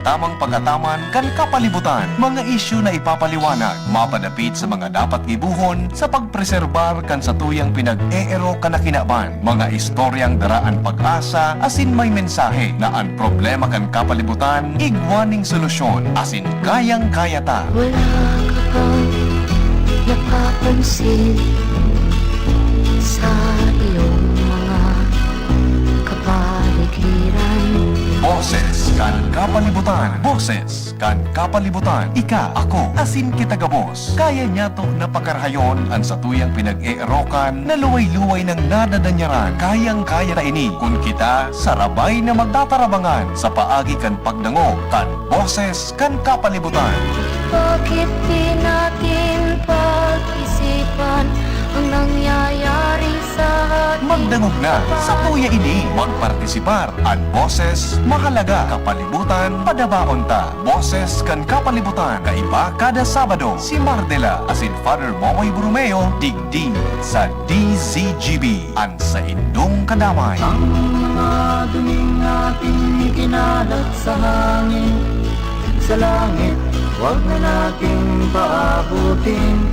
Tamang pagkataman kan kapalibutan, mga isyu na ipapaliwanag, mapadapit sa mga dapat gibuhon sa pagpreserbar kan sa tuyang pinag-eero kanakinaban, mga istoryang daraan pag-asa, asin may mensahe na ang problema kan kapalibutan, igwaning solusyon, asin kayang-kaya ta. Wala ka bang napapansin sa iyong mga kapaligiran? Boses kan kapalibutan. Boses kan kapalibutan. Ika, ako, asin kita gabos. Kaya niya to napakarahayon ang sa tuyang pinag-eerokan na luway-luway ng nadadanyaran. Kayang-kaya na ini kung kita sarabay na magtatarabangan sa paagi kan pagdango kan boses kan kapalibutan. Bakit di natin pag-isipan ang nangyayari sa ating Magdangog na sa tuya ini. Magpartisipar ang boses, mahalaga kapalibutan, padabaon ta. Boses kan kapalibutan, kaiba kada Sabado. Si Mardela asin Father Momoy Brumeo, digdi sa DZGB, ang sa indong kadamay. Ang mga duming ating kinalat sa hangin, sa langit, huwag na nating paabutin.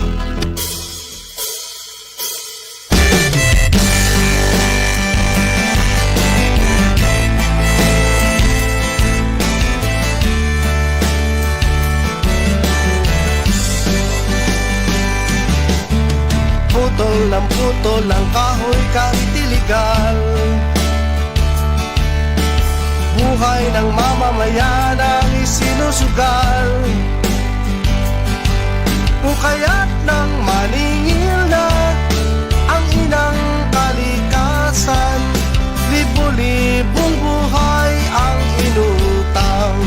Putol ng kahoy kahit iligal. Buhay ng mamamayan ang isinusugal. Ukayat ng maningil na ang inang kalikasan. Libo-libong buhay ang inutang.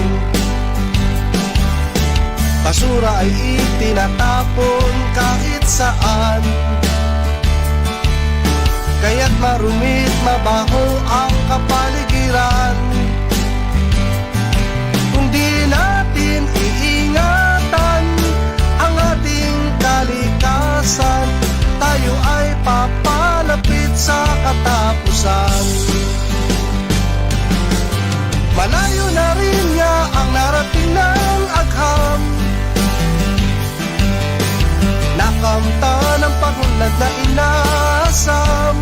Basura ay itinatapon kahit saan. Kaya't marumit, mabaho ang kapaligiran. Kung di natin iingatan ang ating kalikasan, tayo ay papalapit sa katapusan. Malayo na rin niya ang narating ng agham. Nakamta ng pagunlad na inasam.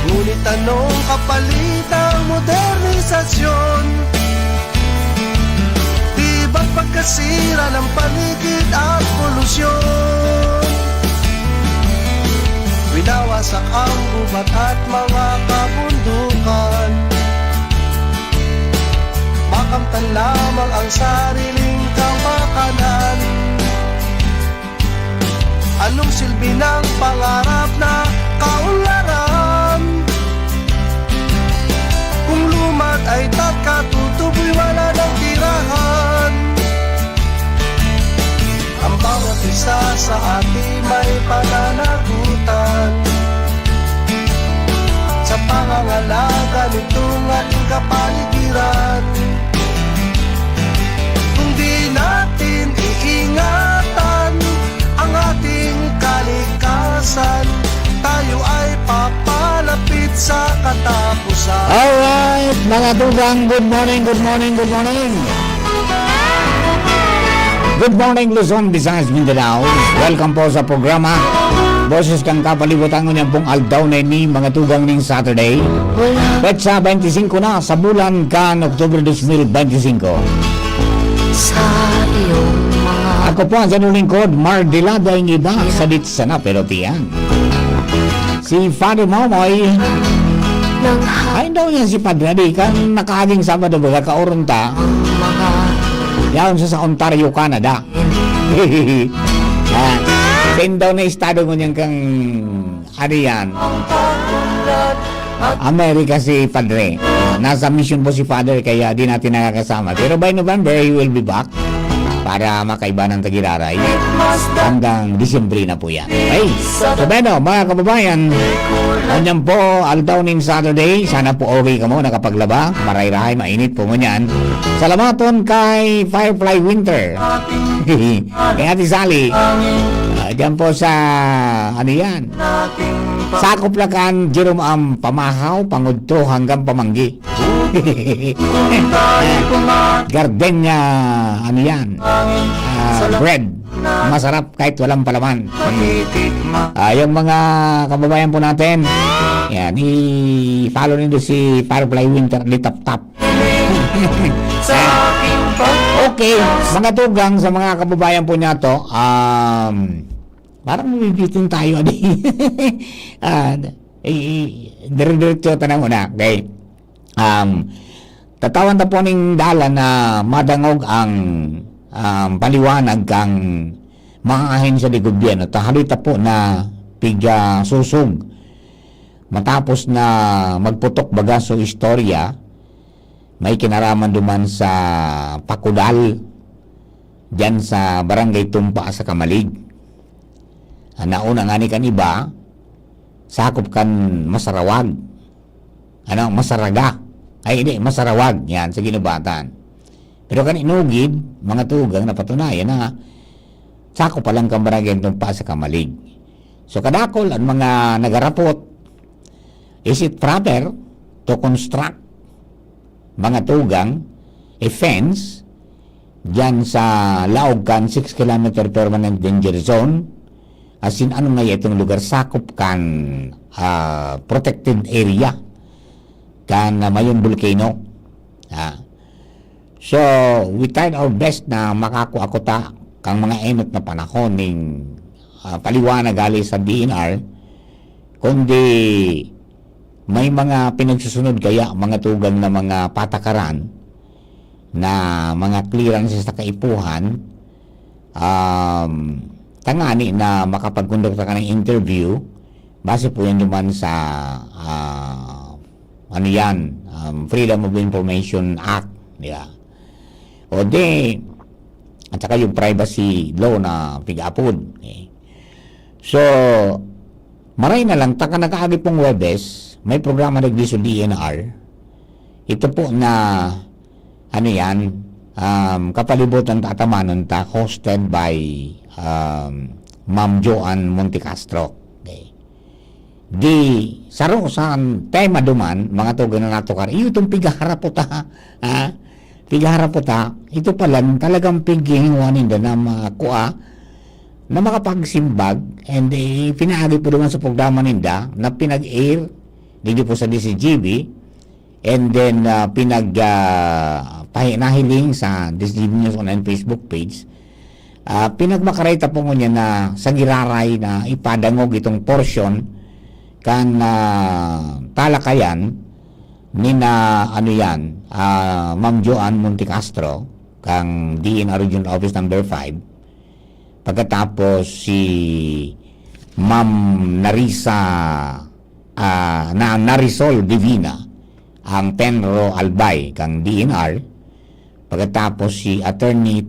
Ngunit anong kapalit ng modernisasyon? Di ba pagkasira ng paligid at polusyon? Winawasak ang gubat at mga kabundukan. Makamtan lamang ang sariling kapakanan. Anong silbi ng pangarap na kaunlaran? Kung lumat ay katutuboy, wala ng tirahan. Ang bawat isa sa atin may pananagutan sa pangangalaga nitong ating kapaligiran. Kung di natin iingatan ang ating kalikasan, tayo ay papalapit sa katapusan. Alright, mga tugang, good morning, good morning, good morning. Good morning, Luzon, Visayas, Mindanao. Welcome po sa programa Boses kang kapalibutan ko niyang pong aldaw na ini, mga tugang ning Saturday. Petsa 25 na sa bulan kan Oktubre 2025. Sa iyong mga Ako po ang sanong lingkod, Mardilada yung iba, salit sana pero tiyan. Si Father Momoy, ng ay daw yan si Padre, di kan nakahaging Sabado ba, kaurunta. mga Yaon siya sa Ontario, Canada. Send daw na estado mo niyang kang ano yan, Amerika si Padre. Nasa mission po si Father kaya di natin nakakasama. Pero by November, he will be back para makaiba ng Tagiraray. Hanggang Disyembre na po yan. Okay? So Beno, mga kababayan, kanyan po, aldaw ning Saturday. Sana po okay ka mo, nakapaglaba. Maray-rahay, mainit po mo yan. Salamaton kay Firefly Winter. Kay Ate Sally. Diyan po sa, ano yan? Sakop lang kan Jerome ang pamahaw, pangudto hanggang pamanggi. Gardenia, ano yan? Bread. Masarap kahit walang palaman. Yung mga kababayan po natin, yan, i-follow nito si Firefly Winter Litap-Tap. Okay, mga tugang sa mga kababayan po niya to, parang mabibitin tayo. Dire-diretso tanang una. Okay. Tatawan na po ning dalan na madangog ang paliwanag kang mga ahensya di gobyerno. Tahalita po na piga susog. Matapos na magputok baga so istorya, may kinaraman duman sa Pakudal, dyan sa Barangay Tumpa sa Kamalig. Nauna nga ni kan iba, sakop kan Masarawag. Masaraga. Ay, hindi, Masarawag. Yan, sa Ginubatan. Pero kan inugid, mga tugang na patunayan na sakop pa lang kan Barangay Tumpa sa Kamalig. So, kadakol ang mga nagarapot, is it proper to construct mga tugang a fence dyan sa laog kan 6 km permanent danger zone, as in ano nga itong lugar sakop kan protected area kan mayon volcano. So we tried our best na makakuakota kang mga enot na panahon ning paliwanag gali sa DNR, kundi may mga pinagsusunod kaya mga tugang na mga patakaran na mga clearances sa kaipuhan, tangani na makapagkondukta ka ng interview base po yan naman sa Freedom of Information Act, diba? O di at saka yung privacy law na pig-apod. So maray na lang taka nakaagi pong Webes, may programa nagdiso DNR. Ito po na kapalibutan tatamanon ta, hosted by Ma'am Joanne Montecastro. Okay. Di saro sa tema duman mga tugan na natukar itong pigaharapota pigaharapota ito pala talagang pighihinguanin na makuha na makapagsimbag, and pinaagi po naman sa programa ninda na pinag-air dito po sa DCGB, and then nahiling sa DCGB News Online Facebook page. Pinagmakarita po niya na sa giraray na ipadangog itong portion kan talakayan ni na Ma'am Joanne Montecastro kang DNR Regional Office number 5, pagkatapos si Ma'am Narisol Divina ang Penro Albay kang DNR, pagkatapos si Attorney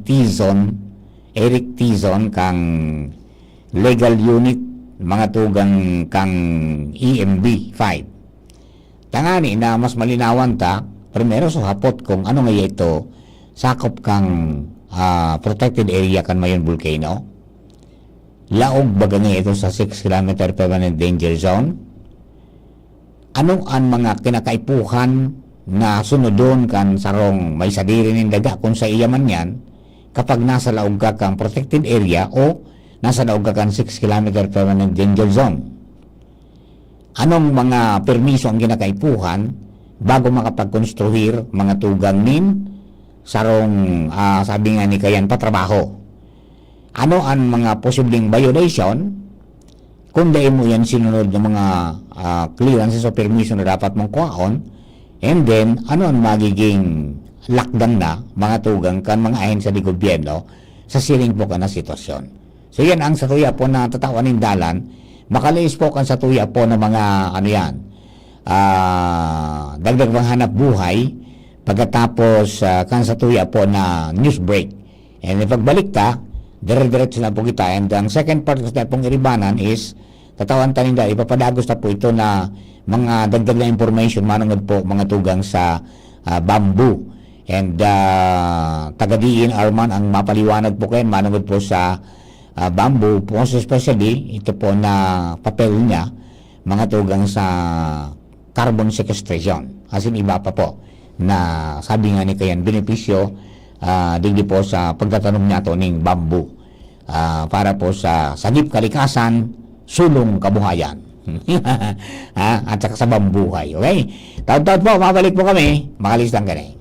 Eric Tizon kang Legal Unit mga tugang kang EMB 5. Tangani na mas malinawan ta primero sa hapot kung ano nga ito sakop kang protected area kan mayon volcano, laog baga nga ito sa 6 km permanent danger zone, ano ang mga kinakaipuhan na sunodon kan sarong may sadiri nin daga kung sa iya man yan kapag nasa laog ka kang protected area o nasa laog ka kang 6 km permanent danger zone. Anong mga permiso ang kinakaipuhan bago makapagkonstruir mga tugang nin sarong sabi nga ni kayan patrabaho. Ano ang mga posibleng violation kung dahil mo yan sinunod ng mga clearances o permission na dapat mong kuhaon, and then ano ang magiging lakdan na mga tugang kan mga ahensya di gobyerno sa siling po ka na sitwasyon. So yan ang satuya po na tatawanin dalan, makaliis po kan satuya po na mga dagdag pang hanap buhay pagkatapos kan satuya po na news break. And pagbalik ta, dire-diretso na po kita. And ang second part na pong iribanan is tatawan tanin dahil ipapadagos na po ito na mga dagdag na information manungod po mga tugang sa bamboo. And taga-DNR Arman ang mapaliwanag po kayo manungod po sa bamboo, most especially ito po na papel niya mga tugang sa carbon sequestration. As in, iba pa po na sabi nga ni Kayan, benepisyo digdi po sa pagtatanom niya to ng bamboo para po sa sagip kalikasan, sulong kabuhayan. At saka sa bambuhay. Okay? Taon-taon po, mabalik po kami. Makalis lang ka na.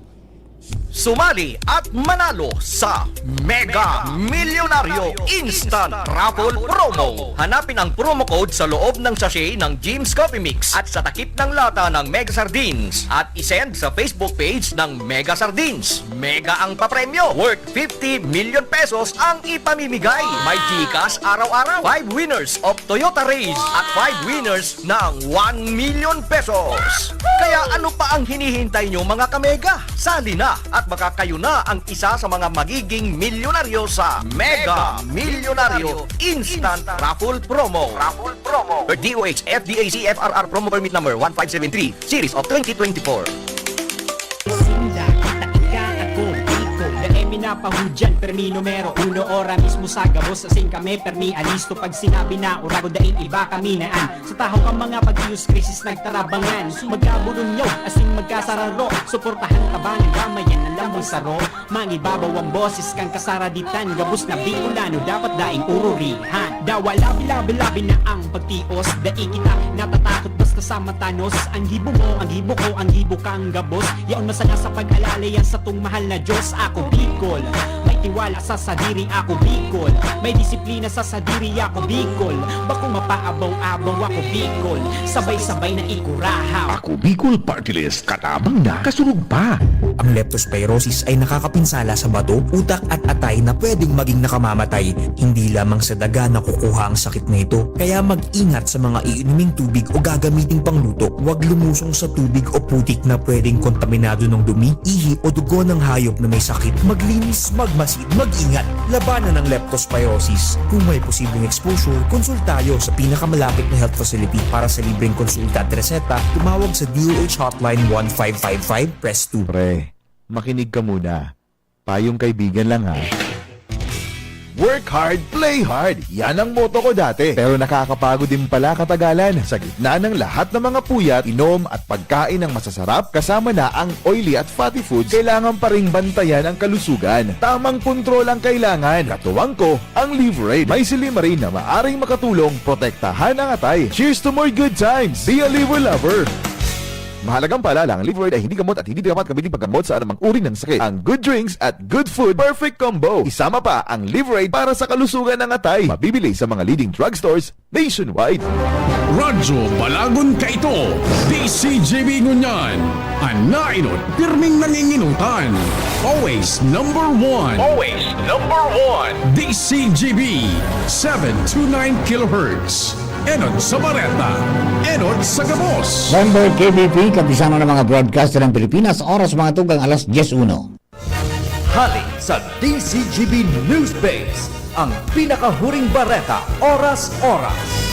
Sumali at manalo sa Mega Milyonaryo Instant Raffle Promo. Hanapin ang promo code sa loob ng sachet ng Jim's Coffee Mix at sa takip ng lata ng Mega Sardines at isend sa Facebook page ng Mega Sardines. Mega ang papremyo, worth 50 million pesos ang ipamimigay. May Gcash araw-araw, 5 winners of Toyota Race at 5 winners ng 1 million pesos. Kaya ano pa ang hinihintay nyo mga kamega? Sali na at baka kayo na ang isa sa mga magiging milyonaryo sa Mega Milyonaryo Instant Raffle Promo. Per DOH FDAC FRR Promo Permit Number 1573 Series of 2024. Sinda, kita ako, Bicol Na minapahudyan, permi numero uno ora mismo sa gabos Asing kami, permi alisto Pag sinabi na, urago daing iba kami naan Sa taho ang mga pag-ius krisis nagtarabangan Magkabulunyaw, asing magkasararo Suportahan tabangan, gamayan ang lambong saro Mangibabaw ang boses kang kasaraditan Gabos na Bicolano, dapat daing ururihan Dawa labi-labi na ang pagtios Daing kita natatakot basta sa matanos Ang hibo mo, ang hibo ko, ang hibo kang gabos Yaon masaya sa pag-alala yan sa tung mahal na Diyos Ako Bicol, may tiwala sa sadiri ako Bicol May disiplina sa sadiri ako Bicol Bakong mapaabaw-abaw ako Bicol Sabay-sabay na ikurahaw Ako Bicol Party List, katabang na, kasunod pa. Ang leptospirosis ay nakakapinsala sa bato, utak at atay na pwedeng maging nakamamatay. Hindi lamang sa daga nakukuha ang sakit na ito. Kaya mag-ingat sa mga iinuming tubig o gagamiting pangluto. Huwag lumusong sa tubig o putik na pwedeng kontaminado ng dumi, ihi o dugo ng hayop na may sakit. Maglinis, magmasid, mag-ingat. Labanan ng leptospirosis. Kung may posibleng exposure, konsultayo sa pinakamalapit na health facility para sa libreng konsulta at reseta. Tumawag sa DOH Hotline 1555, press 2. Pre, makinig ka muna. Payong kaibigan lang ha. Work hard, play hard. Yan ang motto ko dati. Pero nakakapagod din pala katagalan. Sa gitna ng lahat ng mga puyat, inom at pagkain ng masasarap, kasama na ang oily at fatty foods, kailangan pa ring bantayan ang kalusugan. Tamang kontrol ang kailangan. Katuwang ko, ang Liverade. May silimarin na maaring makatulong, protektahan ang atay. Cheers to more good times. Be a liver lover. Mahalagang paalala, ang Liverade ay hindi gamot at hindi dapat gamitin paggamot sa anumang uri ng sakit. Ang good drinks at good food, perfect combo. Isama pa ang Liverade para sa kalusugan ng atay. Mabibili sa mga leading drugstores nationwide. Radyo Balagon Kaito, DCJB Ngunyan, Anainot, pirming nanginginutan. Always number one. DCJB, 729 kHz. Enot sa Bareta, Enot sa Gabos. Member KBP, kapisano ng mga broadcaster ng Pilipinas, oras mga tugang alas 10:01. Hali sa DCGB News Base, ang pinakahuring bareta, oras-oras.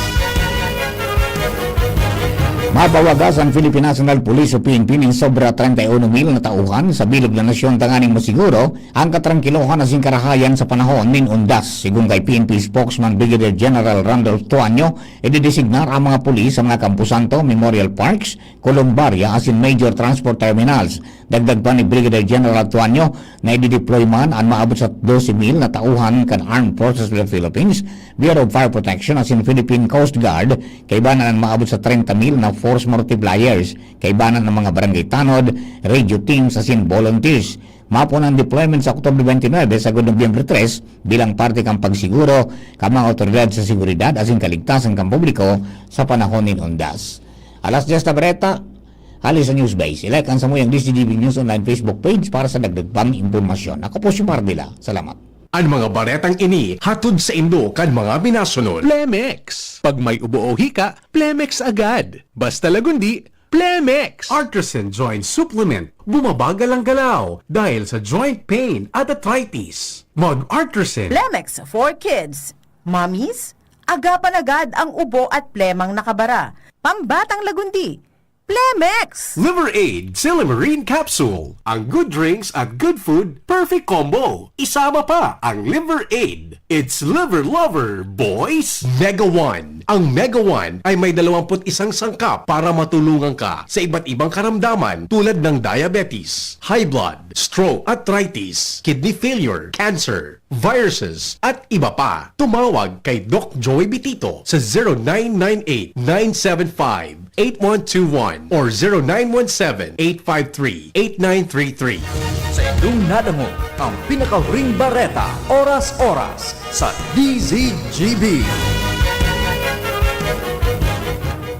Mapawagas ang Philippine National Police o PNP ng sobra 31,000 na tauhan sa bilog na nasyon tanganing masiguro ang katrangkilohan na singkarahayan sa panahon nin undas. Sigun kay PNP spokesman Brigadier General Randolph Tuanyo, ididesignar ang mga pulis sa mga Camposanto, Memorial Parks, Columbaria as in major transport terminals. Dagdag pa ni Brigadier General Tuanyo na idideploy man ang maabot sa 12,000 na tauhan kan Armed Forces of the Philippines, Bureau of Fire Protection as in Philippine Coast Guard, kaibanan ang maabot sa 30,000 na force multipliers, kaibanan ng mga barangay tanod, radio teams as in volunteers. Mapo ng deployment sa Oktubre 29 sa Nobyembre 3 bilang parte kang pagsiguro ka mga otoridad sa seguridad as in kaligtasan kang publiko sa panahon nin undas. Alas 10 na Bareta, halis sa Newsbase. Ilike ang samuyang DCGB News Online Facebook page para sa dagdag pang impormasyon. Ako po si Mardila. Salamat. Ang mga baretang ini, hatod sa Indo kan mga binasunod. Plemex. Pag may ubo o hika, Plemex agad. Basta lagundi, Plemex. Artisan Joint Supplement. Bumabagal ang galaw dahil sa joint pain at arthritis. Mag-Artisan. Plemex for kids. Mommies, agapan agad ang ubo at plemang nakabara. Pambatang lagundi. Plemex! Liver Aid Silimarine Capsule. Ang good drinks at good food, perfect combo. Isama pa ang Liver Aid. It's Liver Lover, boys! Mega One. Ang Mega One ay may 21 sangkap para matulungan ka sa iba't ibang karamdaman tulad ng diabetes, high blood, stroke, arthritis, kidney failure, cancer, viruses, at iba pa. Tumawag kay Doc Joey Bitito sa 0998-975-8121 or 0917-853-8933. Sa inyong nadango ang pinakahuring bareta, oras-oras sa DZGB.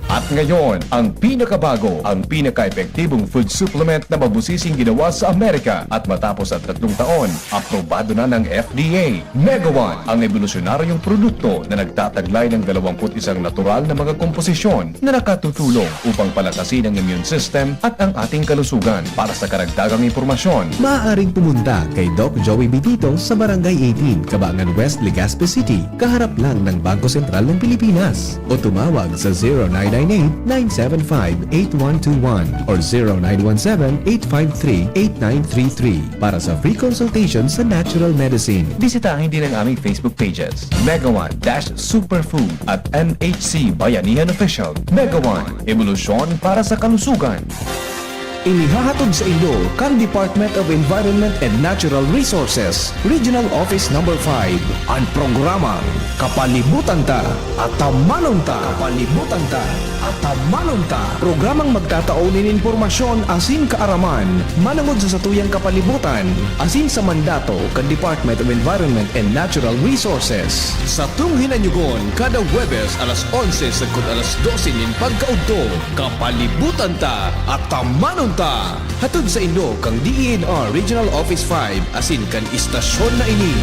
At ngayon, ang pinakabago, ang pinaka-epektibong food supplement na mabusising ginawa sa Amerika at matapos at 3 taon, aprobado na ng FDA. Mega One, ang evolusyonaryong produkto na nagtataglay ng 21 natural na mga komposisyon na nakatutulong upang palakasin ang immune system at ang ating kalusugan. Para sa karagdagang impormasyon, Maaaring pumunta kay Doc Joey Bitito sa Barangay 18, Cabangan West, Legazpi City, kaharap lang ng Bangko Sentral ng Pilipinas. O tumawag sa 0998-975-8121 or 0917-853-8933 para sa free consultation sa natural medicine. bisitahin din ang aming Facebook pages, Mega One Superfood at NHC Bayanihan Official. Mega One, evolusyon para sa kalusugan. Inihahatid sa inyo kang Department of Environment and Natural Resources, Regional Office No. 5, ang programang Kapalibutan Ta at Tamanon Ta. Kapalibutan Ta at Tamanon Ta. Programang magtataunin informasyon asin kaaraman, manangod sa satuyang kapalibutan, asin sa mandato kang Department of Environment and Natural Resources. Sa tunghinanyugon, kada Huwebes alas 11 sagkod alas 12 nin pagkaudto, Kapalibutan Ta at Tamanon Ta. Hatod sa inyo kang DENR Regional Office 5 asin kan istasyon na ini.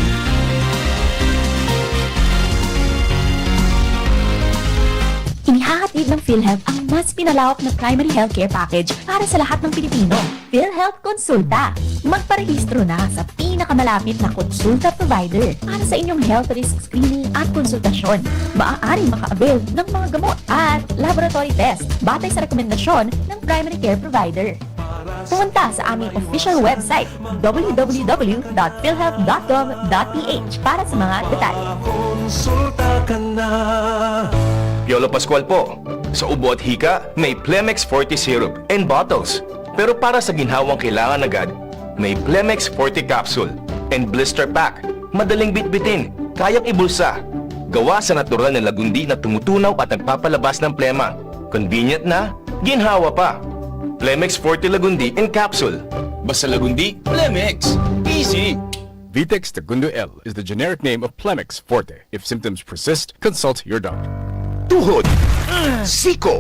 Inihahatid ng PhilHealth ang mas pinalawak na primary healthcare package para sa lahat ng Pilipino. PhilHealth Konsulta. Magparehistro na sa pinakamalapit na konsulta provider para sa inyong health risk screening at konsultasyon. Maaaring maka-avail ng mga gamot at laboratory test batay sa rekomendasyon ng primary care provider. Pumunta sa aming official website www.philhealth.gov.ph para sa mga detalye. Konsulta ka na. Piolo Pascual po. Sa ubo at hika, may Plemex Forte Syrup and bottles. Pero para sa ginhawang kailangan agad, may Plemex Forte Capsule and Blister Pack. Madaling bitbitin, kayang ibulsa. Gawa sa natural na lagundi na tumutunaw at nagpapalabas ng plema. Convenient na, ginhawa pa. Plemex Forte Lagundi and Capsule. Basta Lagundi, Plemex. Easy! Vitex Segundo L is the generic name of Plemex Forte. If symptoms persist, consult your doctor. Tuhod, siko,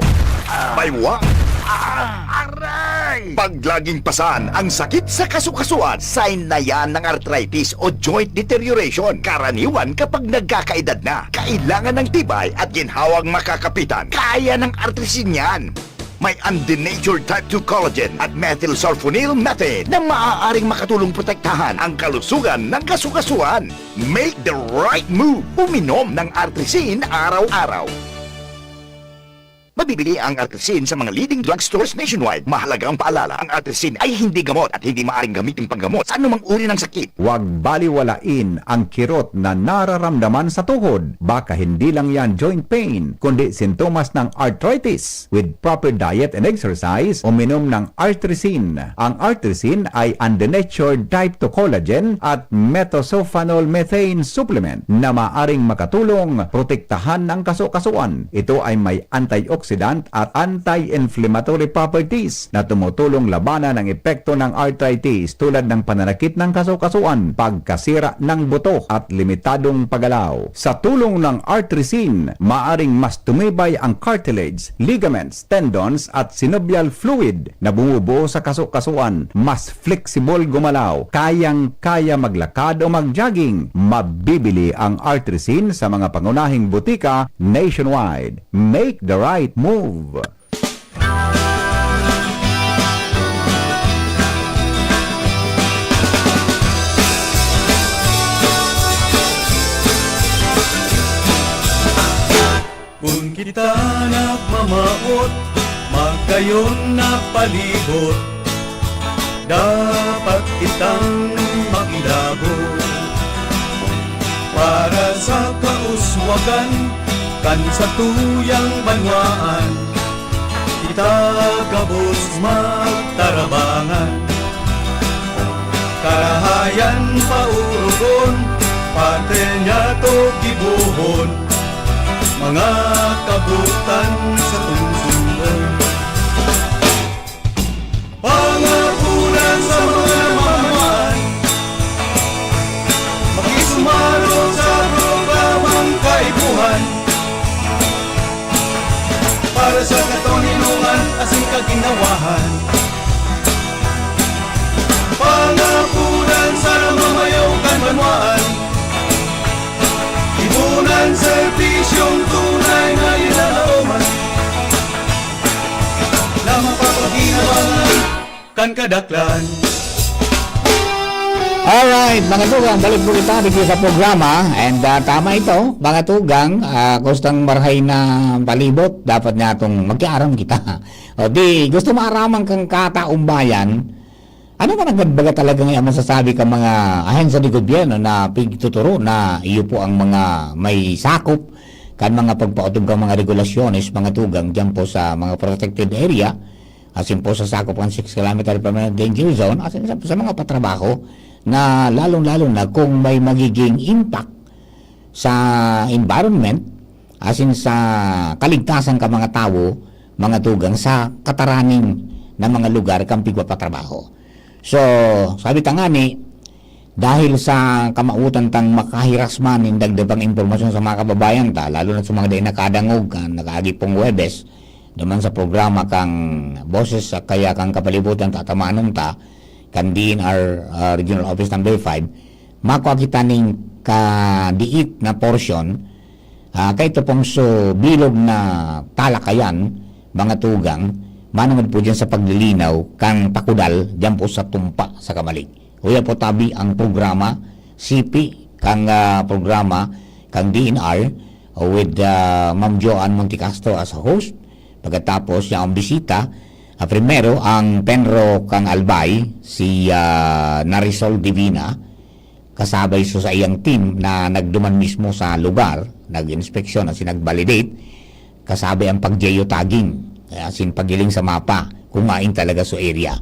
baywa, aray! Pag laging pasan ang sakit sa kasukasuan, sign na yan ng arthritis o joint deterioration. Karaniwan kapag nagkakaedad na, kailangan ng tibay at ginhawang makakapitan. Kaya ng artrisin yan. May undenatured type 2 collagen at methylsulfonyl methane na maaaring makatulong protektahan ang kalusugan ng kasukasuan. Make the right move. Uminom ng artrisin araw-araw. Mabibili ang artrisin sa mga leading drugstores nationwide. Mahalaga ang paalala, ang artrisin ay hindi gamot at hindi maaaring gamitin panggamot sa anumang uri ng sakit. Huwag baliwalain ang kirot na nararamdaman sa tuhod. Baka hindi lang yan joint pain, kundi sintomas ng arthritis. With proper diet and exercise, uminom ng artrisin. Ang artrisin ay undenatured type 2 collagen at methylsulfonyl methane supplement na maaring makatulong protektahan ang kasukasuan. Ito ay may antioxidant at anti-inflammatory properties na tumutulong labanan ang epekto ng arthritis tulad ng pananakit ng kasukasuan, pagkasira ng buto at limitadong paggalaw. Sa tulong ng artrisin, maaring mas tumibay ang cartilage, ligaments, tendons at synovial fluid na bumubuo sa kasukasuan, mas flexible gumalaw, kayang-kaya maglakad o mag-jogging. Mabibili ang artrisin sa mga pangunahing butika nationwide. Make the right move. Kung kita nagmamaot, magkayon na palibot, dapat kitang makilabo para sa kauswagan kan sa tuyang banwaan itagabos magtarabangan karahayan paurugon pate niya to gibuhon mga kabutan sa tungsundan pangapunan sa mga mamahan makisumalo sa programang kaibuhan para sa katoninungan asing kaginawahan pangapunan sa mamayaw kan banwaan ibunan serbisyong tunay na ilalauman na mapapaginabangan kan kadaklan. Alright, mga tugang, balik po kita dito sa programa. And tama ito, mga tugang, gustong marhay na palibot, dapat nga itong magkiaram kita. O di, gusto maaraman kang kataong bayan, ano ka nagbaga talaga ngayon masasabi ka mga ahensya ni gobyerno na pigtuturo na iyo po ang mga may sakop kan mga pagpautog kang mga regulasyones, mga tugang, dyan po sa mga protected area, asin po sa sakop ang 6 km permanent danger zone, asin sa mga patrabaho, na lalong-lalo na kung may magiging impact sa environment, asin sa kaligtasan ka mga tao, mga tugang, sa kataraning na mga lugar kang pigpapatrabaho. So, sabi ta nga ni, dahil sa kamautan tang makahirasman in dagdagang impormasyon sa mga kababayan ta, lalo na sa mga day nakadangog, nakaagi pong Webes, naman sa programa kang boses kaya kang kapalibutan tatamanon ta, kan DNR Regional Office number 5, makuha kita ning kadiit na portion, kay ito pong so bilog na talakayan, mga tugang, manamad po dyan sa paglilinaw, kang takudal, dyan po sa tumpa sa Kamalig. Huya po tabi ang programa, CP, kang programa, kang DNR, with Ma'am Joanne Montecastro as a host. Pagkatapos siya ang bisita, primero ang Penro kang Albay, si Narisol Divina, kasabay so sa iyang team na nagduman mismo sa lugar, nag-inspeksyon at sinag-validate, kasabay ang pag-geotagging, asin pagiling sa mapa, kumain talaga sa area.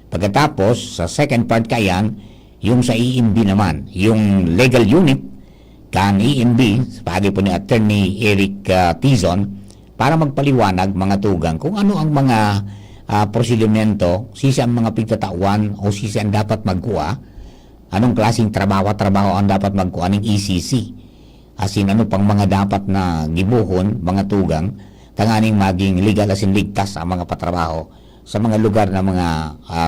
Pagkatapos, sa second part kayan, yung sa EMB naman, yung legal unit, kang EMB, pagi po ni Attorney Eric Tizon, para magpaliwanag mga tugang kung ano ang mga prosedimento, sisi ang mga pigtatawan o sisi ang dapat magkuha, anong klaseng trabaho ang dapat magkuha ng ECC, asin ano pang mga dapat na gibuhon, mga tugang, tanganing maging legal asin ligtas ang mga patrabaho sa mga lugar na mga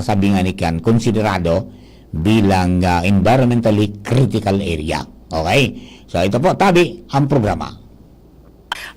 sabi nga ni kan, konsiderado bilang environmentally critical area. Okay? So ito po, tabi ang programa.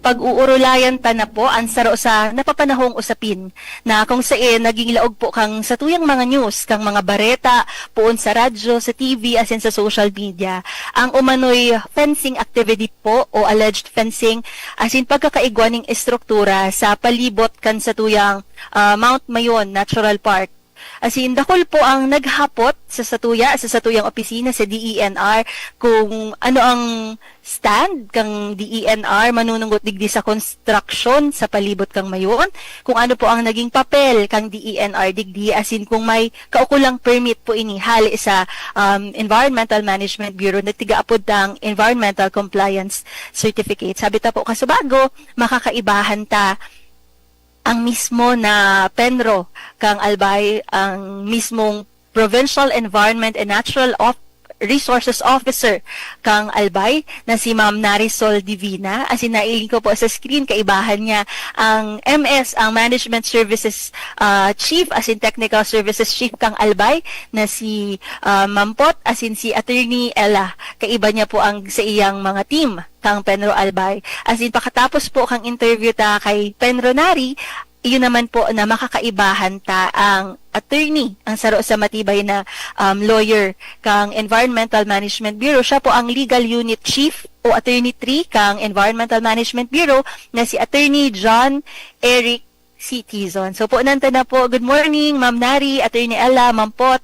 Pag-uurulayan ta na po ang saro sa napapanahong usapin na kung saan naging laog po kang sa tuyang mga news, kang mga bareta, poon sa radyo, sa TV, asin sa social media. Ang umano'y fencing activity po o alleged fencing asin pagkakaigwaning estruktura sa palibot kan sa tuyang Mount Mayon Natural Park. Asin dakol po ang naghapot sa satuyang opisina sa DENR kung ano ang stand kang DENR manununggot digdi sa construction sa palibot kang mayon, kung ano po ang naging papel kang DENR digdi, asin kung may kaukulang permit po ini hali sa Environmental Management Bureau na tigaapod ng Environmental Compliance Certificate. Sabi ta po kasubago, makakaibahan ta ang mismo na Penro kang Albay, ang mismong Provincial Environment and Natural Resources Officer kang Albay na si Ma'am Narisol Divina. As in, nailing ko po sa screen, kaibahan niya ang MS, ang Management Services Chief, as in Technical Services Chief kang Albay na si Ma'am Pot, as in si Attorney Ella. Kaiba niya po ang sa iyang mga team kang Penro Albay. As in, pakatapos po kang interview ta kay Penro Nari, iyon naman po na makakaibahan ta ang attorney, ang saro sa matibay na lawyer kang Environmental Management Bureau. Siya po ang Legal Unit Chief o Attorney 3 kang Environmental Management Bureau na si Attorney John Eric City Zone. So po, nanta na po. Good morning, Ma'am Nari, Attorney Ella, Ma'am Pot.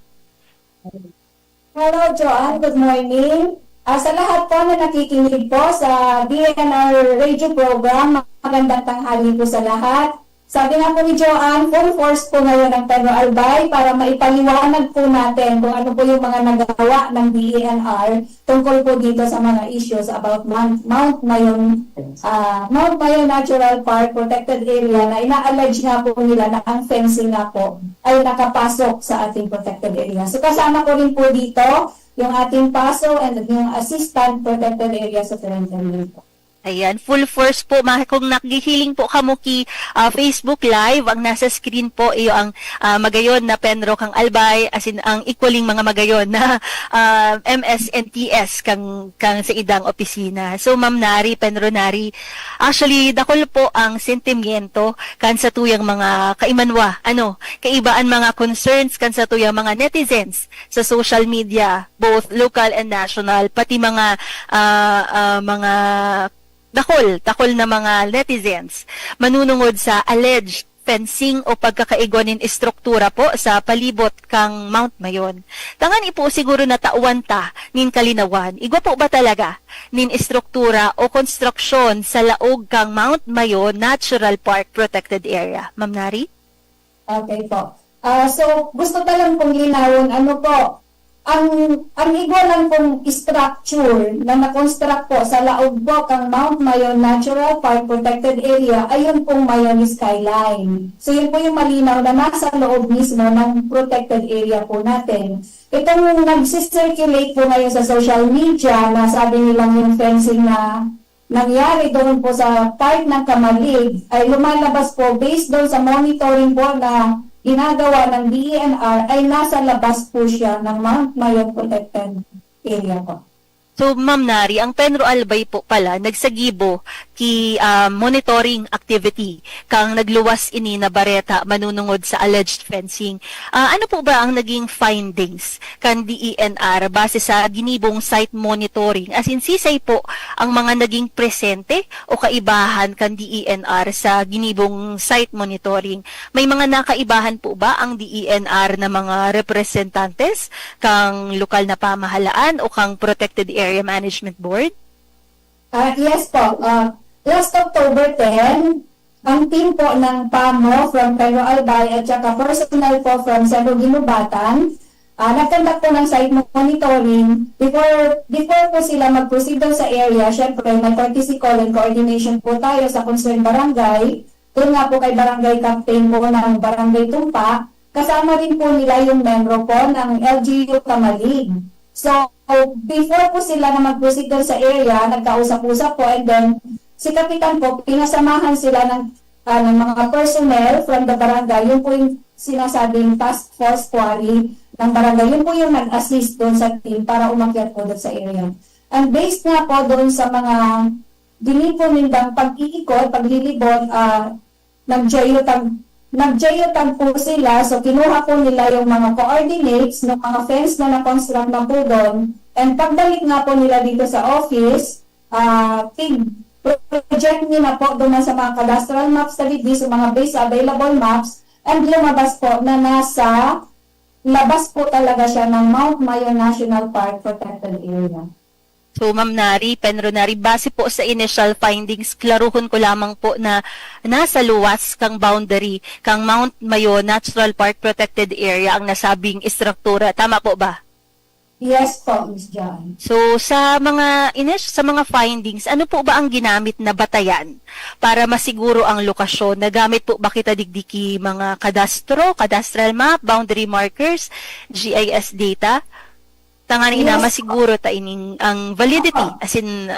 Hello, Joanne. Good morning. Sa lahat po na nakikinig po sa DNR radio program, magandang tanghali po sa lahat. Sabi nga po ni Joanne, full force po ngayon ang Pedro Albay para maipaliwanag po natin kung ano po yung mga nagawa ng DENR tungkol po dito sa mga issues about Mount Mayon Natural Park Protected Area na ina-allege nga po nila na ang fencing nga po ay nakapasok sa ating protected area. So kasama ko rin po dito yung ating PASO and yung Assistant Protected Area Superintendent po. Ayan, full force po. Kung nakihiling po kamo ki Facebook Live, ang nasa screen po iyo ang magayon na Penro kang Albay, as in ang equaling mga magayon na MSNTS kang sa idang opisina. So Ma'am Nari, Penro Nari, actually dakol po ang sentimiento kan sa tuyang mga kaimanwa, kaibaan mga concerns kan sa tuyang mga netizens sa social media, both local and national, pati mga takol na mga netizens manunungod sa alleged fencing o pagkakaigwanin istruktura po sa palibot kang Mount Mayon. Tangan ipo siguro na tauwan ta nin kalinawan. Igwa po ba talaga nin istruktura o konstruksyon sa laog kang Mount Mayon Natural Park Protected Area? Ma'am Nari? Okay po. So gusto pa lang pong linawon, ang igwa lang pong structure na na-construct po sa laog po kang Mount Mayon Natural Park Protected Area, ayun pong Mayon Skyline. So yun po yung malinaw na nasa loob mismo ng protected area po natin. Itong nag-circulate po ngayon sa social media na sabi nilang yung fencing na nangyari doon po sa part ng Kamalig ay lumalabas po based doon sa monitoring po na ginagawa ng DENR ay nasa labas po siya ng Mount Mayon Protected Area po. So, Ma'am Nari, ang Penro Albay po pala nagsagibo ki monitoring activity kang nagluwas ini na bareta manunungod sa alleged fencing. Ano po ba ang naging findings kan DENR base sa ginibong site monitoring? As in, sisay po ang mga naging presente o kaibahan kan DENR sa ginibong site monitoring. May mga nakaibahan po ba ang DENR na mga representantes kang lokal na pamahalaan o kang protected area management board? Yes po. Last October 10, ang team po ng PAMO from Pedro Albay at saka personnel po from Cerro Ginubatan, nagkandak po ng site monitoring. Before po sila mag-proceed doon sa area, syempre may courtesy call and coordination po tayo sa concerned barangay. Doon nga po kay barangay captain po ng barangay Tumpa. Kasama rin po nila yung membro po ng LGU Kamalig. So, before po sila na mag-proceed doon sa area, nagkausap-usap po, and then si Kapitan po, pinasamahan sila ng mga personnel from the barangay. Yun po yung sinasabing task force quarry ng barangay. Yun po yung nag-assist doon sa team para umakyat po doon sa area. And based nga po doon sa mga dinipo nindang pag-iikot, paglilibot, nag-geotag po sila, so kinuha po nila yung mga coordinates ng mga fence na na-construct na po doon, and pagbalik nga po nila dito sa office, project nila po doon sa mga cadastral maps sa DB, so mga base available maps, and lumabas po na nasa labas po talaga siya ng Mount Mayon National Park Protected Area. So, Ma'am Nari, Penro Nari, base po sa initial findings, klaruhon ko lamang po na nasa luwas kang boundary, kang Mount Mayon Natural Park Protected Area ang nasabing istruktura. Tama po ba? Yes po, Ms. John. So, sa mga findings, ano po ba ang ginamit na batayan para masiguro ang lokasyon? Nagamit po ba kita digdiki mga cadastral map, boundary markers, GIS data? Tangan ina masiguro ta ining ang validity as in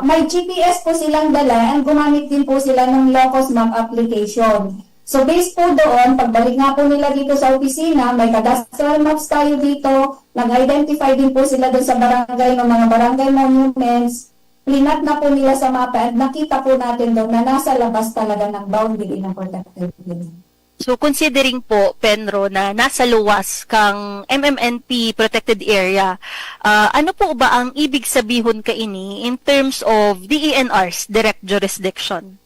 may GPS po silang dala and gumamit din po sila ng locus map application. So based po doon, pagbalik nga po nila dito sa opisina, may cadastral maps tayo dito, nag-identify din po sila doon sa barangay ng mga barangay monuments, plinat na po nila sa mapa at nakita po natin doon na nasa labas talaga ng boundary ng protected area. So, considering po, Penro, na nasa luwas kang MMNP protected area, ano po ba ang ibig sabihon kaini in terms of DENR's direct jurisdiction?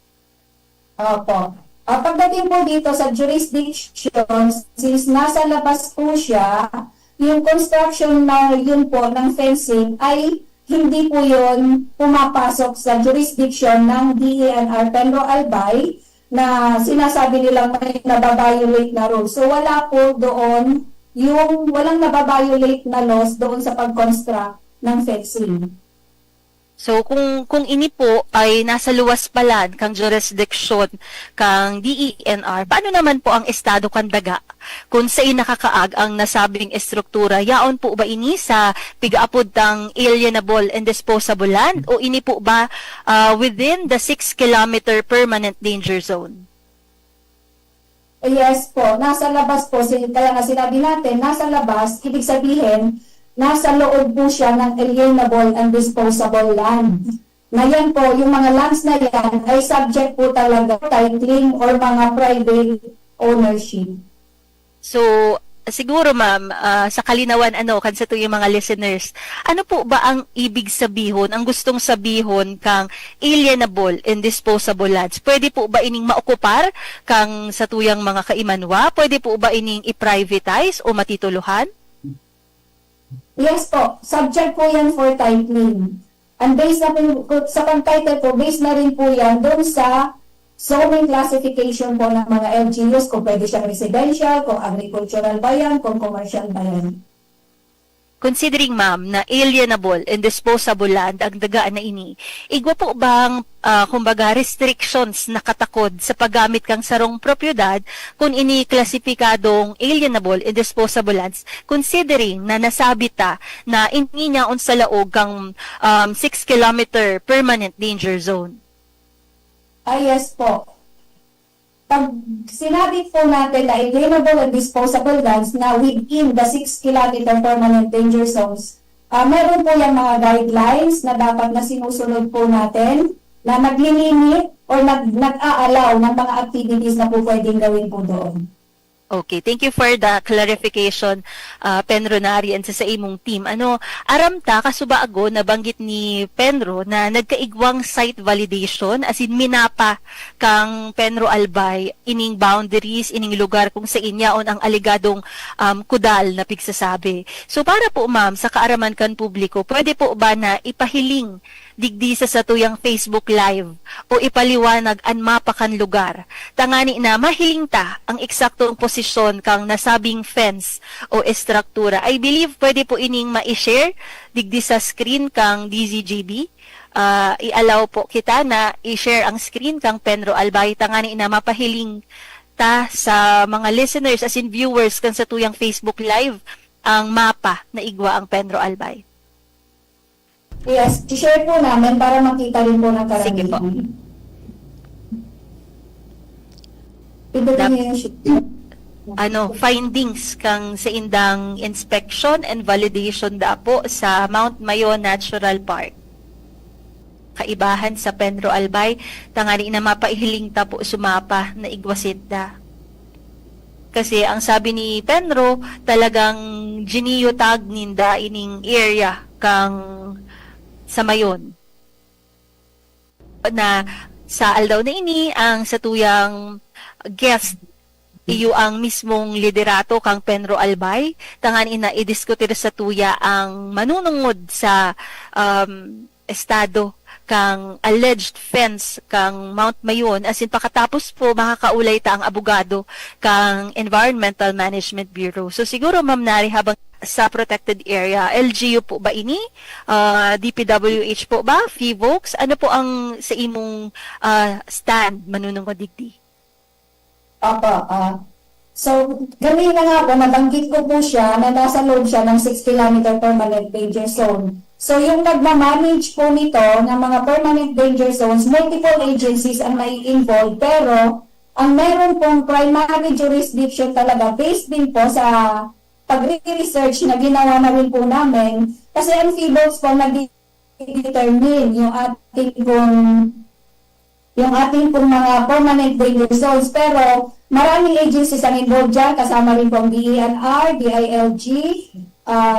Opo. Pagdating po dito sa jurisdiction, since nasa labas po siya, yung construction na yun po ng fencing ay hindi po yun pumapasok sa jurisdiction ng DENR Penro Albay na sinasabi nilang may nababiolate na rules. So wala po doon yung walang nababiolate na laws doon sa pag-construct ng fencing. So kung ini po ay nasa luwas palan kang jurisdiction kang DENR, paano naman po ang estado kan daga kung sa nakakaag ang nasabing estruktura? Yaon po ba ini sa pigaapod tang alienable and disposable land o ini po ba within the 6-kilometer permanent danger zone? Yes po, nasa labas po. Kaya nga sinabi natin, nasa labas, ibig sabihin, nasa loob po siya ng alienable and disposable land. Na yan po, yung mga lands na yan ay subject po talaga titling or mga private ownership. So, siguro ma'am, sa kalinawan kansa to yung mga listeners, ano po ba ang ibig sabihon, ang gustong sabihon kang alienable and disposable lands? Pwede po ba ining maokupar kang sa tuyang mga kaimanwa? Pwede po ba ining i-privatize o matituluhan? Yes po, subject po yan for titling. And based na po, sa pag-title po, based na rin po yan doon sa zoning classification po ng mga LGUs, kung pwede siyang residential, kung agricultural ba yan, kung commercial ba yan. Considering ma'am na alienable and disposable land ang dagaan na ini, igwa po bang kumbaga restrictions na katakod sa paggamit kang sarong propiedad kung ini klasipikadong alienable and disposable lands, considering na nasabita na ini niya sa laog kang 6-kilometer permanent danger zone? Yes po. Pag sinabi po natin na alienable and disposable lands na within the 6-kilometer permanent danger zones, meron po yung mga guidelines na dapat na sinusunod po natin na naglilimit or nag-aalaw ng mga activities na po pwedeng gawin po doon. Okay, thank you for the clarification, Penro Narian sa imong team. Aram ta, kasubaago, nabanggit ni Penro na nagkaigwang site validation, as in minapa kang Penro Albay, ining boundaries, ining lugar kung sa inyaon ang aligadong kudal na pigsasabi. So para po ma'am, sa kaaraman kan publiko, pwede po ba na ipahiling digdi sa tuyang Facebook Live o ipaliwanag an mapa kan lugar, tangani na mahiling ta ang eksaktong posisyon kang nasabing fence o estruktura? I believe pwede po ining ma-share digdi sa screen kang DZGB. I-allow po kita na i-share ang screen kang Penro Albay, tangani na mapahiling ta sa mga listeners as in viewers kan sa tuyang Facebook Live ang mapa na igwa ang Penro Albay. Yes, i-share po namin para makita rin po ng karamihan. Sige po. Findings kang sa indang inspection and validation da po sa Mount Mayon Natural Park. Kaibahan sa Penro Albay, tangani na mapaihiling ta po sumapa na igwasit da. Kasi ang sabi ni Penro, talagang giniyotag ninda ining area kang sa Mayon. Na sa aldaw na ini, ang satuyang guest, iyo ang mismong liderato kang Penro Albay, tangan ina idiskutir sa tuya ang manunungod sa estado kang alleged fence kang Mount Mayon, as in pakatapos po makakaulay ta ang abogado kang Environmental Management Bureau. So siguro ma'am Nari, habang sa protected area, LGU po ba ini? DPWH po ba? FIVOX? Ano po ang sa imong stand manunungod digdi? Opo. So, ganun na nga po, nabanggit ko po siya na nasa loob siya ng 6-kilometer permanent danger zone. So, yung nagmamanage po nito ng mga permanent danger zones, multiple agencies ang mai-involve, pero ang meron pong primary jurisdiction talaga based din po sa pag-research na ginawa na rin po namin, kasi ang FIVOX po nag-determine yung ating pong mga permanent danger zones, pero maraming agencies ang involved dyan, kasama rin po ang DENR, DILG,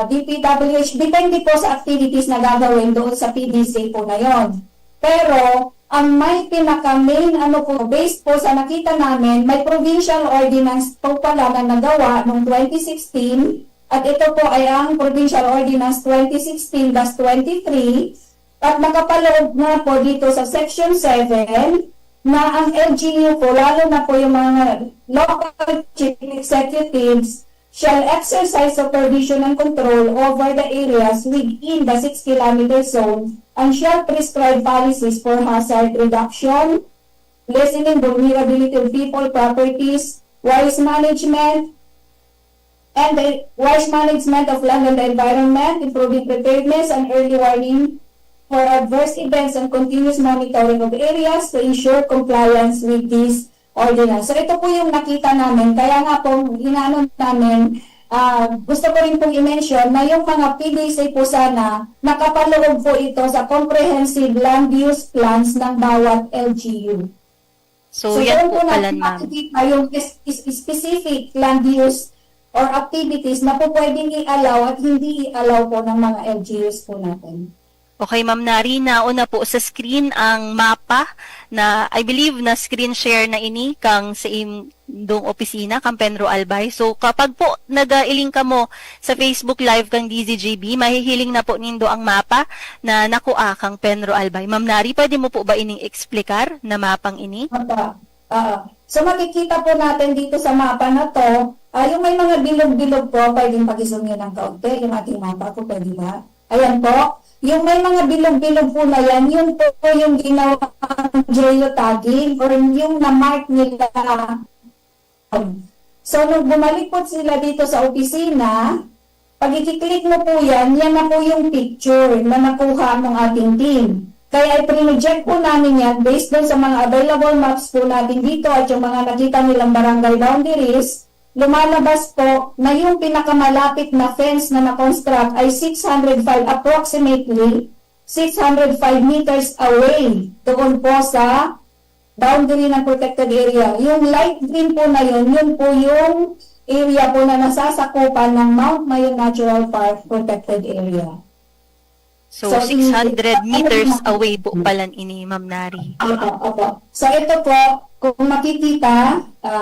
DPWH, depende po sa activities na gagawin doon sa PDC po na yon. Pero, ang may pinaka-main based po sa nakita namin, may provincial ordinance po pala na nagawa noong 2016 at ito po ay ang provincial ordinance 2016-23 at nakapaloob na po dito sa section 7 na ang LGU po, lalo na po yung mga local chief executives shall exercise supervision and control over the areas within the 6-kilometer zone and shall prescribe policies for hazard reduction, lessening vulnerability of people, properties, wise management, and the wise management of land and the environment, improving preparedness and early warning for adverse events and continuous monitoring of areas to ensure compliance with this ordinance. So ito po yung nakita namin, kaya nga po inaano namin, gusto ko rin pong i-mention na yung mga PDC po sana, nakapaloob po ito sa comprehensive land use plans ng bawat LGU. So yan po pala, ma'am. Makikita yung specific land use or activities na po pwedeng i-allow at hindi i-allow po ng mga LGUs po natin. Okay, Ma'am Nari, nauna po sa screen ang mapa na I believe na screen share na ini kang sa imong opisina kang Penro Albay. So kapag po nag-iling ka mo sa Facebook Live kang DZGB, mahihiling na po nindo ang mapa na nakuha kang Penro Albay. Ma'am Nari, pwede mo po ba ining eksplikar na mapang ini? So makikita po natin dito sa mapa na to, yung may mga bilog-bilog po, pwedeng pag-zoom nyo ng kaunti, yung ating mapa po, pwede ba? Ayan po. Yung may mga bilog-bilog po na yan, yung po yung ginawang geotagging or yung na-mark nila. So, nung bumalik po sila dito sa opisina, pag i-click mo po yan, yan na po yung picture na nakuha ng ating team. Kaya i-project po namin yan based doon sa mga available maps po natin dito at yung mga nakita nilang barangay boundaries. Lumalabas po na yung pinakamalapit na fence na na-construct ay 605, approximately 605 meters away doon po sa boundary ng protected area. Yung light green po na yun po yung area po na nasasakupan ng Mount Mayon Natural Park Protected Area. So 600 meters away po pala ini, Ma'am Nari. Opo. So ito po, kung makikita,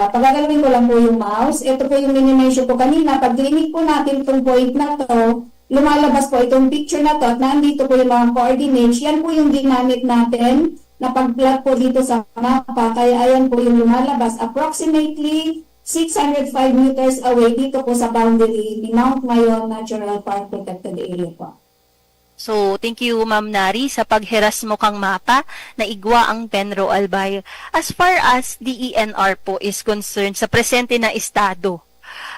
pagagalawin ko lang po yung mouse. Ito po yung mini-mention po kanina. Pag click po natin itong point na to, lumalabas po itong picture na to at nandito po yung mga coordinates. Yan po yung ginamit natin na pag-plot po dito sa mapa. Kaya ayan po yung lumalabas. Approximately 605 meters away dito po sa boundary ni Mount Mayon Natural Park Protected Area po. So, thank you, Ma'am Nari, sa paghiras mo kang mapa na igwa ang Penro Albay. As far as DENR po is concerned sa presente na estado,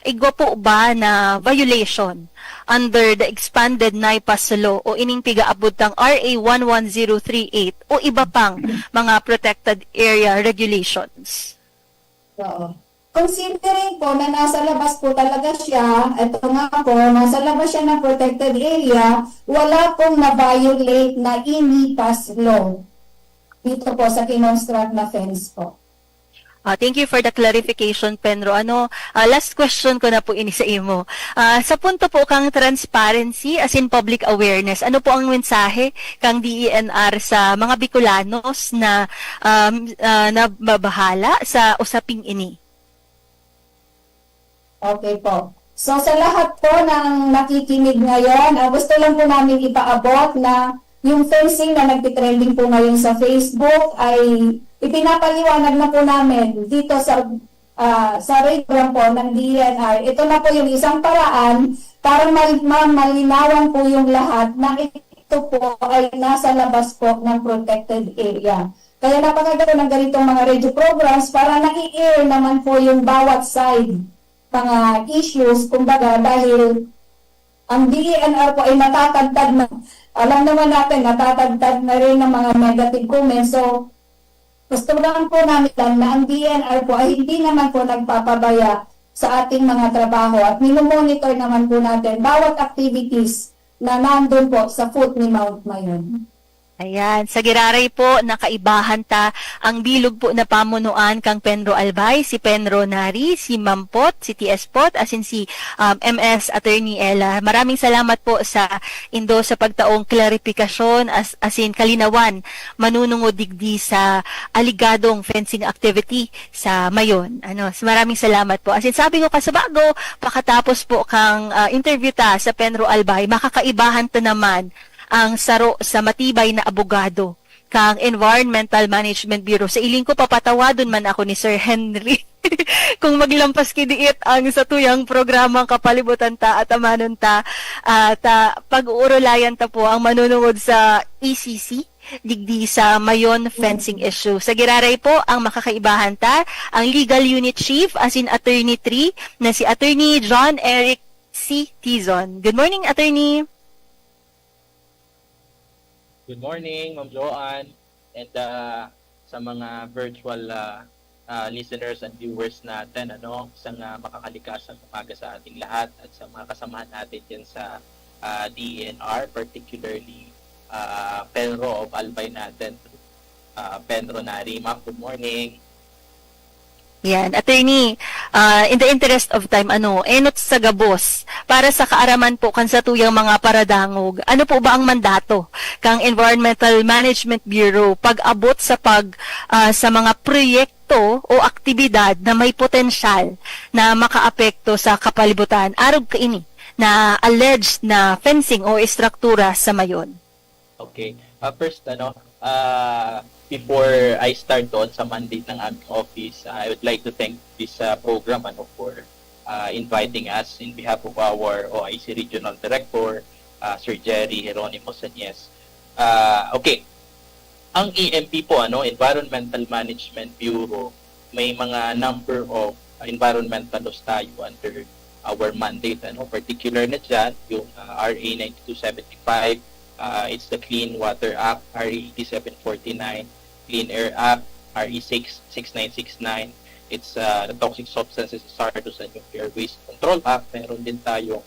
igwa po ba na violation under the expanded NIPAS law o ining pigaabot ng RA 11038 o iba pang mga protected area regulations? Oo. Considering po na nasa labas po talaga siya, ito nga po, nasa labas siya ng protected area, wala pong na-violate na NIPAS law dito po sa kinonstruct na fence po. Thank you for the clarification, Penro. Last question ko na po ini sa imo. Sa punto po kang transparency as in public awareness, ano po ang mensahe kang DENR sa mga Bicolanos na nababahala sa usaping ini? Okay po. So sa lahat po ng nakikinig ngayon, gusto lang po namin ipaabot na yung fencing na nagtitrending po ngayon sa Facebook ay ipinapaliwanag na po namin dito sa program po ng DENR. Ito na po yung isang paraan para malinawan po yung lahat na ito po ay nasa labas po ng protected area. Kaya napakaganda ng ganitong mga radio programs para nai-air naman po yung bawat side mga issues, kumbaga, dahil ang DENR po ay natatagtad na, alam naman natin, natatagtad na rin ng mga negative comments. So, gusto lang po namin na ang DENR po ay hindi naman po nagpapabaya sa ating mga trabaho at minomonitor naman po natin bawat activities na nandun po sa foot ni Mount Mayon. Ayan, sa Giraray po, nakaibahan ta ang bilog po na pamunuan kang Penro Albay, si Penro Nari, si Mampot, si TS Pot, asin si MS Attorney Ella. Maraming salamat po sa indo sa pagtaong klarifikasyon asin kalinawan manunungod digdi sa aligadong fencing activity sa Mayon. Maraming salamat po. Asin sabi ko kasabago, pakatapos po kang interview ta sa Penro Albay, makakaibahan ta naman ang saro sa matibay na abogado kang Environmental Management Bureau. Sa iling ko papatawadon man ako ni Sir Henry kung maglampas kidiit ang satuyang programang kapalibutan ta at amanon ta at pag-uurulayan ta po ang manunungod sa ECC digdi sa Mayon fencing issue. Sa Giraray po ang makakaibahan ta ang Legal Unit Chief asin Attorney 3 na si Attorney John Eric C. Tizon. Good morning, Attorney. Good morning, Ma'am Joanne, and sa mga virtual listeners and viewers natin, isang makakalikasang umaga sa ating lahat at sa mga kasamahan natin dyan sa DENR, particularly Penro of Albay natin, Penro Nari. Ma'am, good morning. Yan, Attorney, in the interest of time, enot sa gabos, para sa kaaraman po kan sa tuyang mga paradangog, ano po ba ang mandato kang Environmental Management Bureau pag-abot sa sa mga proyekto o aktibidad na may potensyal na makaapekto sa kapalibutan, arog kaini na alleged na fencing o istruktura sa Mayon? Okay. First, before I start doon sa mandate ng aming office, I would like to thank this program for inviting us in behalf of our OIC Regional Director, Sir Jerry Geronimo Sanyes. Okay, ang EMB po, Environmental Management Bureau, may mga number of environmental laws tayo under our mandate. Particular na dyan, yung RA 9275, it's the Clean Water Act, RA 8749, Clean Air Act, RE 6969. It's the Toxic Substances Hazardous and Nuclear Waste Control Act. Meron din tayo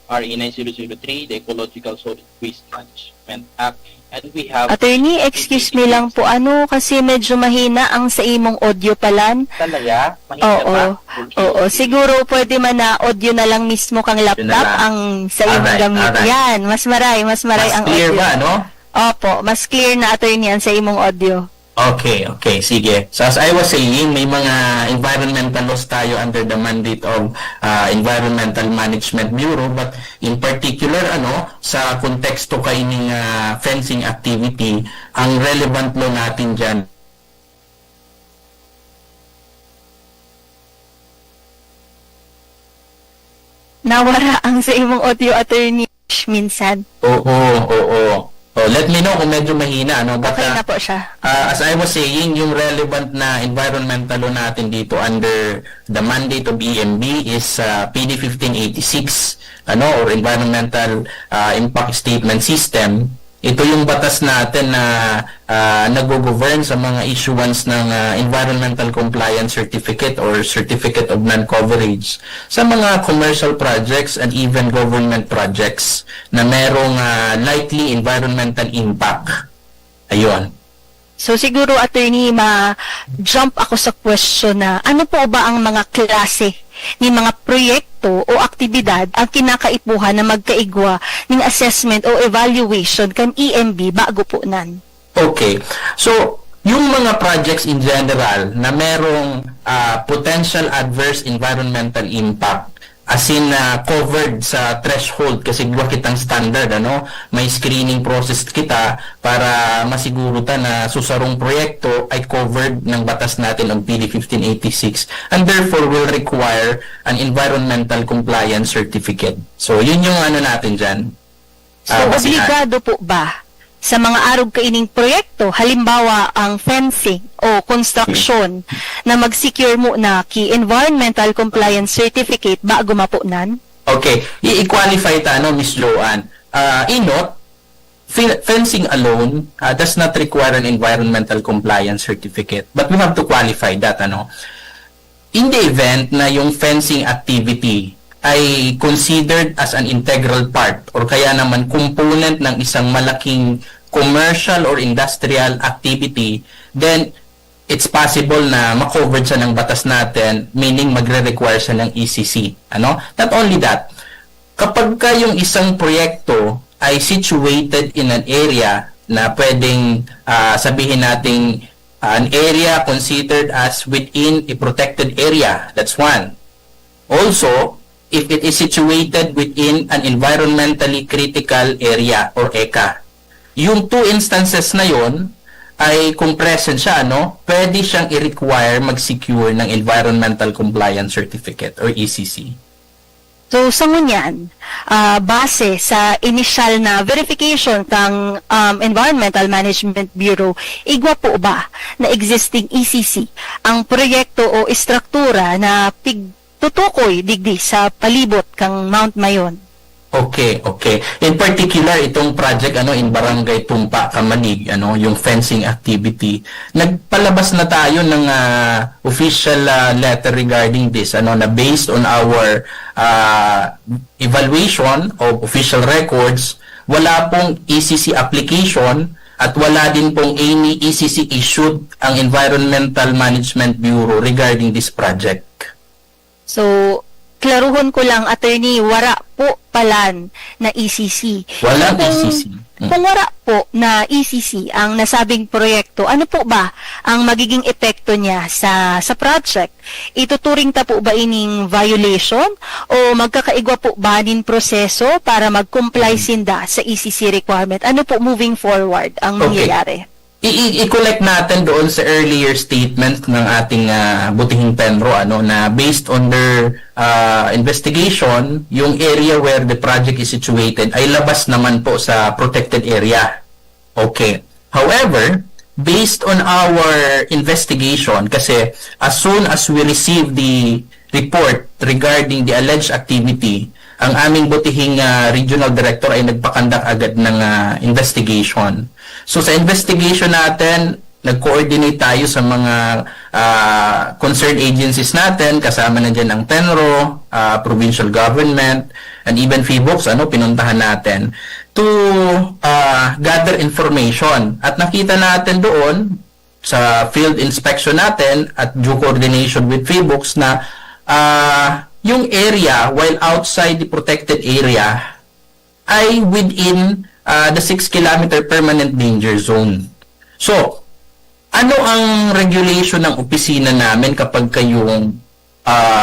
RE 9003, the Ecological Solid Waste Management Act. And we have... Attorney, excuse me lang po, kasi medyo mahina ang sa imong audio palan. Talaga? Mahina Oo. ba? Oo, siguro pwede man na audio na lang mismo kang laptop ang sa imong gamit. Yan, mas maray ang clear audio. ba, Opo, mas clear na attorney yan sa imong audio. Okay, sige. So as I was saying, may mga environmental laws tayo under the mandate of Environmental Management Bureau, but in particular, sa konteksto kaining fencing activity, ang relevant law natin dyan Nawara ang sa imong audio, attorney, minsan. Oo. Let me know kung medyo mahina, But, okay na po siya. As I was saying, yung relevant na environmental law natin dito under the mandate of EMB is PD 1586, or Environmental Impact Statement System. Ito yung batas natin na nag-govern sa mga issuance ng Environmental Compliance Certificate or Certificate of Non-Coverage sa mga commercial projects and even government projects na merong likely environmental impact. Ayun. So siguro, attorney, ma-jump ako sa question na ano po ba ang mga klase ni mga proyekto o aktibidad ang kinakaipuhan na magkaigwa ng assessment o evaluation kan EMB bago po nan? Okay. So, yung mga projects in general na merong potential adverse environmental impact, as in covered sa threshold kasi gawa kitang standard, may screening process kita para masiguro ta na susarong proyekto ay covered ng batas natin ng PD 1586 and therefore will require an environmental compliance certificate. So yun yung natin dyan. So obligado po ba sa mga arog kaining proyekto, halimbawa ang fencing o construction, na mag-secure mo na environmental compliance certificate bago mapunan? Okay, i-qualify ta, Miss Joanne. Fencing alone does not require an environmental compliance certificate, but we have to qualify that, In the event na yung fencing activity ay considered as an integral part or kaya naman component ng isang malaking commercial or industrial activity, then it's possible na ma-covered siya ng batas natin, meaning magre-require siya ng ECC. Not only that, kapag ka yung isang proyekto ay situated in an area na pwedeng sabihin nating an area considered as within a protected area, that's one. Also, if it is situated within an environmentally critical area or ECA. Yung two instances na yon ay kung present siya, pwede siyang i-require mag-secure ng Environmental Compliance Certificate or ECC. So, sa ngunyan, base sa initial na verification ng Environmental Management Bureau, igwa po ba na existing ECC ang proyekto o istruktura na tutukoy digdi sa palibot kang Mount Mayon? Okay. In particular, itong project in Barangay Tumpa, Kamalig, yung fencing activity. Nagpalabas na tayo ng official letter regarding this, na based on our evaluation of official records, wala pong ECC application at wala din pong any ECC issued ang Environmental Management Bureau regarding this project. So, klaruhon ko lang, attorney, wara po palan na ECC. Walang ECC. Kung wara po na ECC ang nasabing proyekto, ano po ba ang magiging epekto niya sa project? Ituturing ta po ba ining violation o magkakaigwa po ba nin proseso para mag-comply sinda sa ECC requirement? Ano po moving forward ang mangyayari? I-collect natin doon sa earlier statement ng ating butihing Penro na based on their investigation, yung area where the project is situated ay labas naman po sa protected area. Okay. However, based on our investigation, kasi as soon as we receive the report regarding the alleged activity, ang aming butihing regional director ay nagpakandak agad ng investigation. So sa investigation natin, nag-coordinate tayo sa mga concerned agencies natin, kasama na dyan ang Penro, provincial government, and even PHIVOLCS, pinuntahan natin to gather information. At nakita natin doon sa field inspection natin at due coordination with PHIVOLCS na yung area, while outside the protected area, ay within the 6-kilometer permanent danger zone. So, ano ang regulation ng opisina namin kapag kayong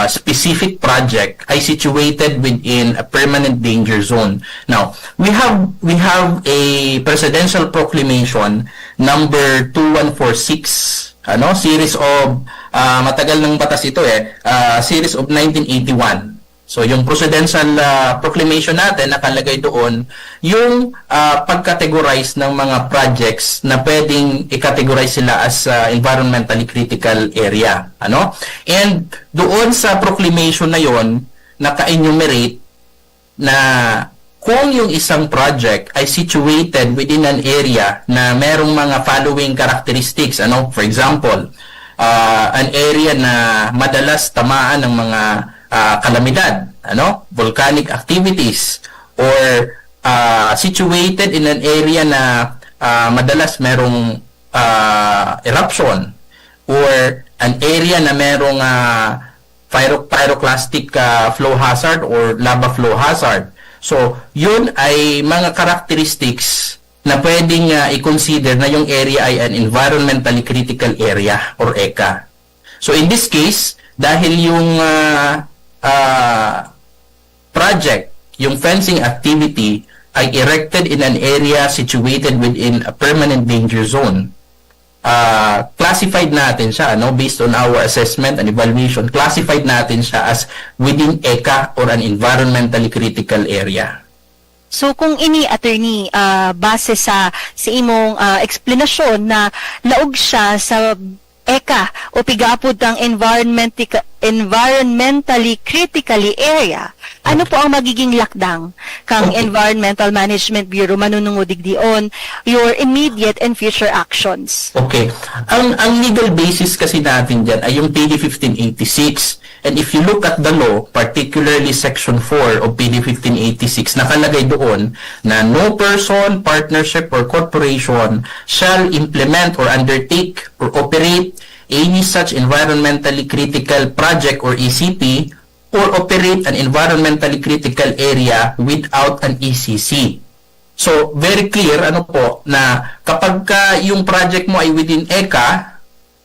specific project ay situated within a permanent danger zone? Now, we have a presidential proclamation number 2146, series of matagal ng batas ito series of 1981. So, yung presidential proclamation natin, nakalagay doon yung pag-categorize ng mga projects na pwedeng i-categorize sila as environmentally critical area. And doon sa proclamation na yon, naka-enumerate na kung yung isang project ay situated within an area na merong mga following characteristics. For example, an area na madalas tamaan ng mga kalamidad, volcanic activities, or situated in an area na madalas merong eruption, or an area na merong pyroclastic flow hazard or lava flow hazard. So, yun ay mga characteristics na pwedeng i-consider na yung area ay an environmentally critical area or ECA. So, in this case, dahil yung project, yung fencing activity ay erected in an area situated within a permanent danger zone, classified natin siya, based on our assessment and evaluation, classified natin siya as within ECA or an environmentally critical area. So kung ini, attorney, base sa imong explanation na laog siya sa ECA o pigapod ng environmentally critically area, ano po ang magiging lakdang kang Environmental Management Bureau manunungod digdion your immediate and future actions? Okay. Ang legal basis kasi natin dyan ay yung PD 1586. And if you look at the law, particularly Section 4 of PD 1586, nakalagay doon na no person, partnership, or corporation shall implement or undertake or operate any such environmentally critical project or ECP or operate an environmentally critical area without an ECC. So, very clear, na kapag yung project mo ay within ECA,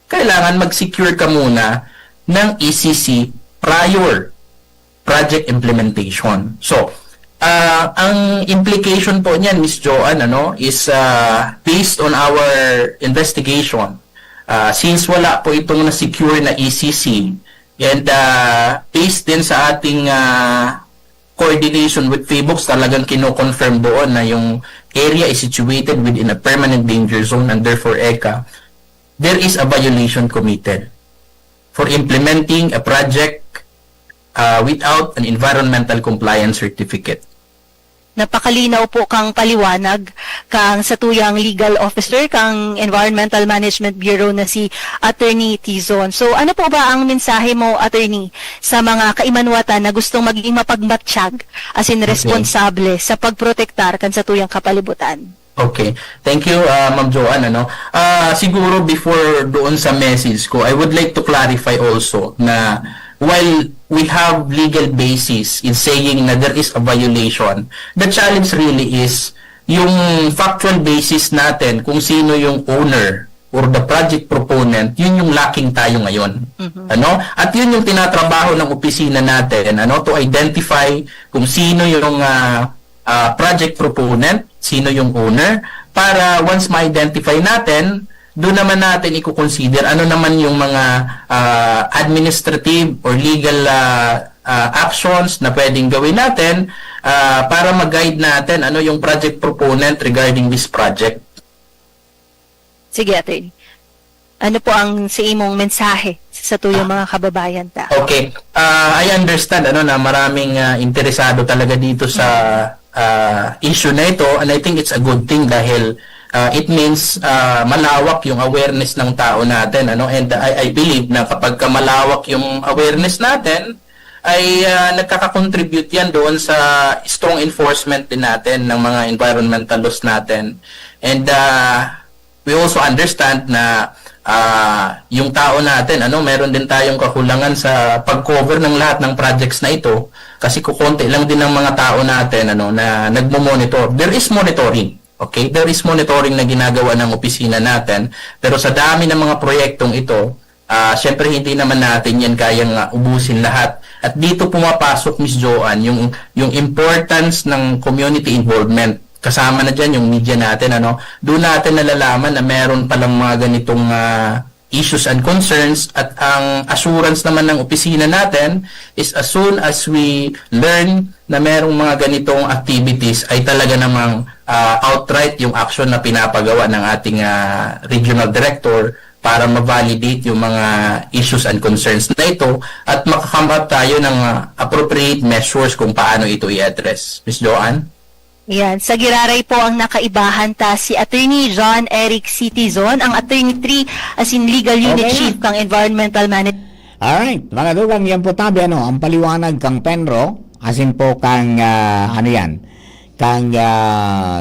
kailangan mag-secure ka muna ng ECC prior project implementation. So, ang implication po niyan, Ms. Joanne, is based on our investigation. Since wala po itong na-secure na ECC, and based din sa ating coordination with FABOX, talagang kino-confirm doon na yung area is situated within a permanent danger zone and therefore ECA, there is a violation committed for implementing a project without an environmental compliance certificate. Napakalinaw po kang paliwanag kang satuyang legal officer kang Environmental Management Bureau na si Attorney Tizon. So ano po ba ang mensahe mo, Attorney, sa mga kaimanwatan na gustong maging mapagmatsyag as in responsable sa pagprotektar kan satuyang kapalibutan? Okay. Thank you, Ma'am Joanne. Siguro before doon sa message ko, I would like to clarify also na while we have legal basis in saying na there is a violation, the challenge really is yung factual basis natin kung sino yung owner or the project proponent, yun yung lacking tayo ngayon. At yun yung tinatrabaho ng opisina natin, to identify kung sino yung project proponent, sino yung owner, para once ma-identify natin, doon naman natin i-consider ano naman yung mga administrative or legal actions na pwedeng gawin natin para mag-guide natin ano yung project proponent regarding this project. Sige, Atty. Ano po ang sa imong mensahe sa tuyong mga kababayan ta? Okay. I understand na maraming interesado talaga dito sa issue na ito, and I think it's a good thing dahil it means malawak yung awareness ng tao natin, and I believe na kapag malawak yung awareness natin ay nagkaka-contribute yan doon sa strong enforcement din natin ng mga environmental laws natin. And we also understand na yung tao natin, meron din tayong kakulangan sa pag-cover ng lahat ng projects na ito kasi kukonti lang din ng mga tao natin na nagmo-monitor. There is monitoring. Okay, there is monitoring na ginagawa ng opisina natin, pero sa dami ng mga proyektong ito, syempre hindi naman natin yan kayang ubusin lahat. At dito pumapasok, Ms. Joanne, yung importance ng community involvement. Kasama na dyan yung media natin, doon natin nalalaman na meron palang mga ganitong issues and concerns, at ang assurance naman ng opisina natin is as soon as we learn na merong mga ganitong activities ay talaga namang outright yung action na pinapagawa ng ating regional director para ma-validate yung mga issues and concerns na ito at makakam up tayo ng appropriate measures kung paano ito i-address. Ms. Joanne? Yan, sa Giraray po ang nakaibahan ta si Attorney John Eric C. Tizon, ang Attorney 3 as in Legal Unit Chief kang Environmental Management. Alright, mga dugang yan po tabi, ang paliwanag kang Penro, as in po kang, kang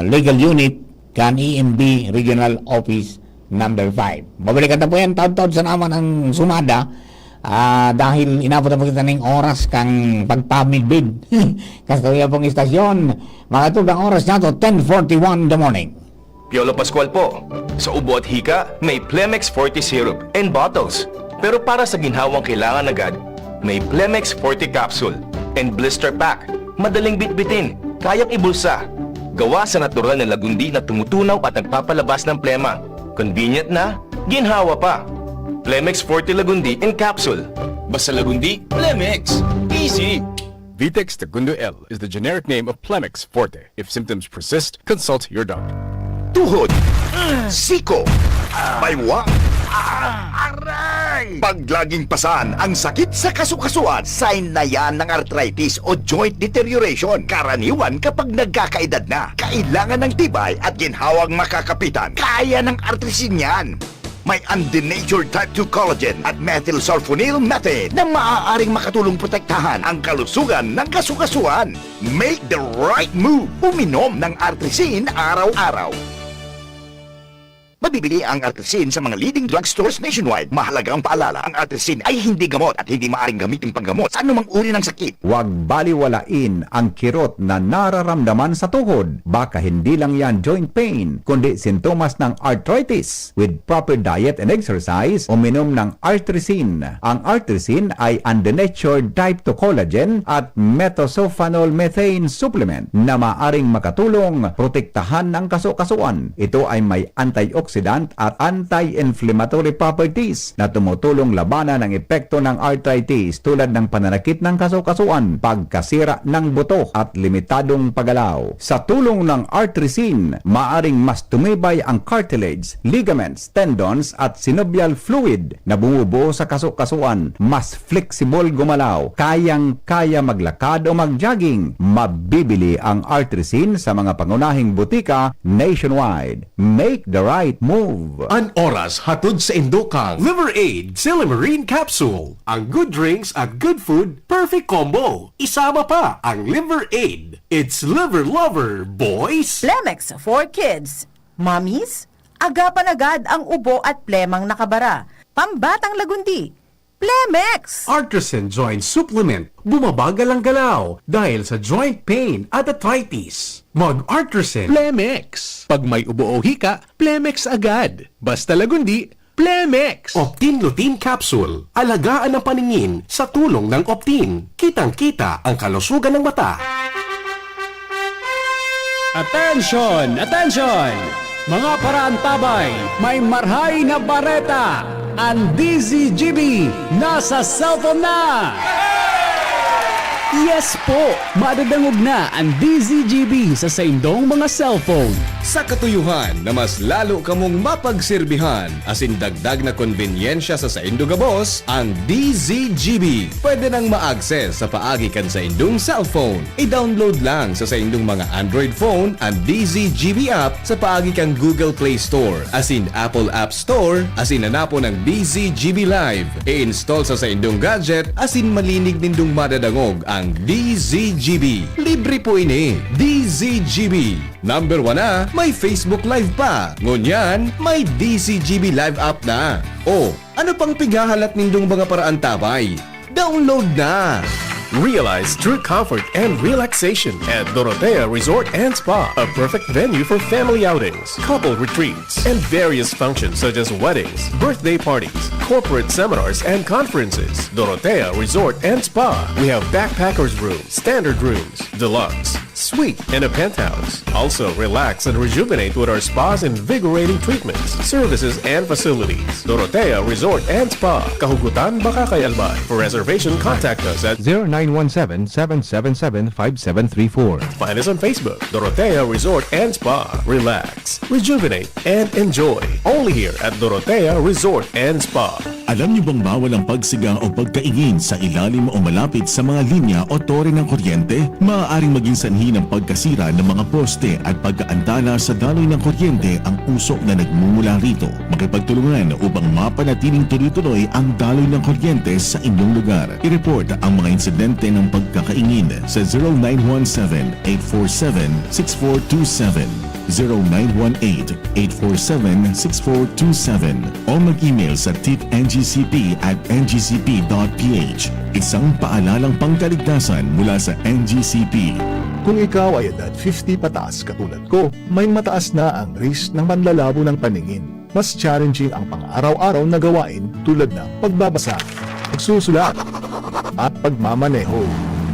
Legal Unit, kang EMB Regional Office number 5. Babalikan na po yan, taon-taon sa naman ang sumada, dahil inabot na po kita ng oras kang pagpamidbid. Kasi kaya pong istasyon, mga tugang oras na to, 10:41 in the morning. Piolo Pascual po. Sa ubo at hika, may Plemex Forte Syrup and bottles. Pero para sa ginhawang kailangan agad, may Plemex Forte Capsule and Blister Pack. Madaling bitbitin, kayang ibulsa. Gawa sa natural na lagundi na tumutunaw at nagpapalabas ng plema. Convenient na, ginhawa pa. Plemex Forte Lagundi in Capsule. Basta Lagundi, Plemex. Easy! Vitex Segundo L is the generic name of Plemex Forte. If symptoms persist, consult your doctor. Tuhod, siko, baywang, aray! Pag laging pasan ang sakit sa kasukasuan, sign na yan ng arthritis o joint deterioration. Karaniwan kapag nagkakaedad na, kailangan ng tibay at ginhawang makakapitan. Kaya ng artrisin yan. May undenatured type 2 collagen at methylsulfonyl methane na maaaring makatulong protektahan ang kalusugan ng kasukasuan. Make the right move. Uminom ng Artrisin araw-araw. Mabibili ang Artrisin sa mga leading drugstores nationwide. Mahalagang paalala, ang Artrisin ay hindi gamot at hindi maaaring gamitin panggamot sa anumang uri ng sakit. Huwag baliwalain ang kirot na nararamdaman sa tuhod. Baka hindi lang yan joint pain, kundi sintomas ng arthritis. With proper diet and exercise, uminom ng Artrisin. Ang Artrisin ay undenatured type 2 collagen at methylsulfonyl methane supplement na maaring makatulong protektahan ng kasukasuan. Ito ay may antioxidant at anti-inflammatory properties na tumutulong labanan ang epekto ng arthritis tulad ng pananakit ng kasukasuan, pagkasira ng buto at limitadong paggalaw. Sa tulong ng Artrisin, maaring mas tumibay ang cartilage, ligaments, tendons at synovial fluid na bumubuo sa kasukasuan, mas flexible gumalaw, kayang-kaya maglakad o mag-jogging. Mabibili ang Artrisin sa mga pangunahing butika nationwide. Make the right move. An oras hatod sa Indokang Liver Aid Silimarine Capsule. Ang good drinks at good food, perfect combo. Isama pa ang Liver Aid. It's liver lover, boys! Plemex for kids. Mommies, agapan agad ang ubo at plemang nakabara. Pambatang lagundi. Plemex! Artisan Joint Supplement. Bumabagal ang galaw dahil sa joint pain at arthritis. Mag-Artisan Plemex. Pag may ubo o hika, Plemex agad. Basta lagundi, Plemex. Optin Lutein Capsule. Alagaan ang paningin sa tulong ng Optin. Kitang-kita ang kalusugan ng mata. Attention! Attention! Mga paraantabay, may marhay na bareta! Ang DZGB nasa cellphone na! Yes po! Madadangog na ang DZGB sa saindong mga cellphone. Sa katuyuhan na mas lalo kamong mapagsilbihan, asin dagdag na konbenyensya sa saindo gabos, ang DZGB. Pwede nang ma-access sa paagi kan sa indong cellphone. I-download lang sa saindong mga Android phone ang DZGB app sa paagi kang Google Play Store, asin Apple App Store, asin hanapo ng DZGB Live. I-install sa saindong gadget, asin malinig nindong madadangog ang DZGB. Libre po ini. DZGB. Number 1 na, may Facebook Live pa. Ngunyan, may DZGB Live app na. O, ano pang pigahalat nindong mga paraan tabay? Download na! Realize true comfort and relaxation at Dorotea Resort and Spa, a perfect venue for family outings, couple retreats, and various functions such as weddings, birthday parties, corporate seminars, and conferences. Dorotea Resort and Spa. We have backpackers rooms, standard rooms, deluxe, suite, and a penthouse. Also, relax and rejuvenate with our spa's invigorating treatments, services, and facilities. Dorotea Resort and Spa, Kahugutan, Bakakay, Albay. For reservation, contact us at 0917-777-5734. Find us on Facebook, Dorotea Resort and Spa. Relax, rejuvenate, and enjoy. Only here at Dorotea Resort and Spa. Alam niyo bang bawal ang pagsiga o pagkaingin sa ilalim o malapit sa mga linya o tore ng kuryente? Maaaring maging sanhi ng pagkasira ng mga poste at pagkaantala sa daloy ng kuryente ang usok na nagmumula rito. Makipagtulungan upang mapanatiling tuloy-tuloy ang daloy ng kuryente sa inyong lugar. I-report ang mga insidente ng pagkakaingin sa 0917-847-6427. 0918-847-6427 o mag-email sa tipngcp@ngcp.ph. Isang paalalang pangkaligtasan mula sa NGCP. Kung ikaw ay edad 50 pataas katulad ko, may mataas na ang risk ng panlalabo ng paningin. Mas challenging ang pang-araw-araw na gawain tulad ng pagbabasa, pagsusulat, at pagmamaneho.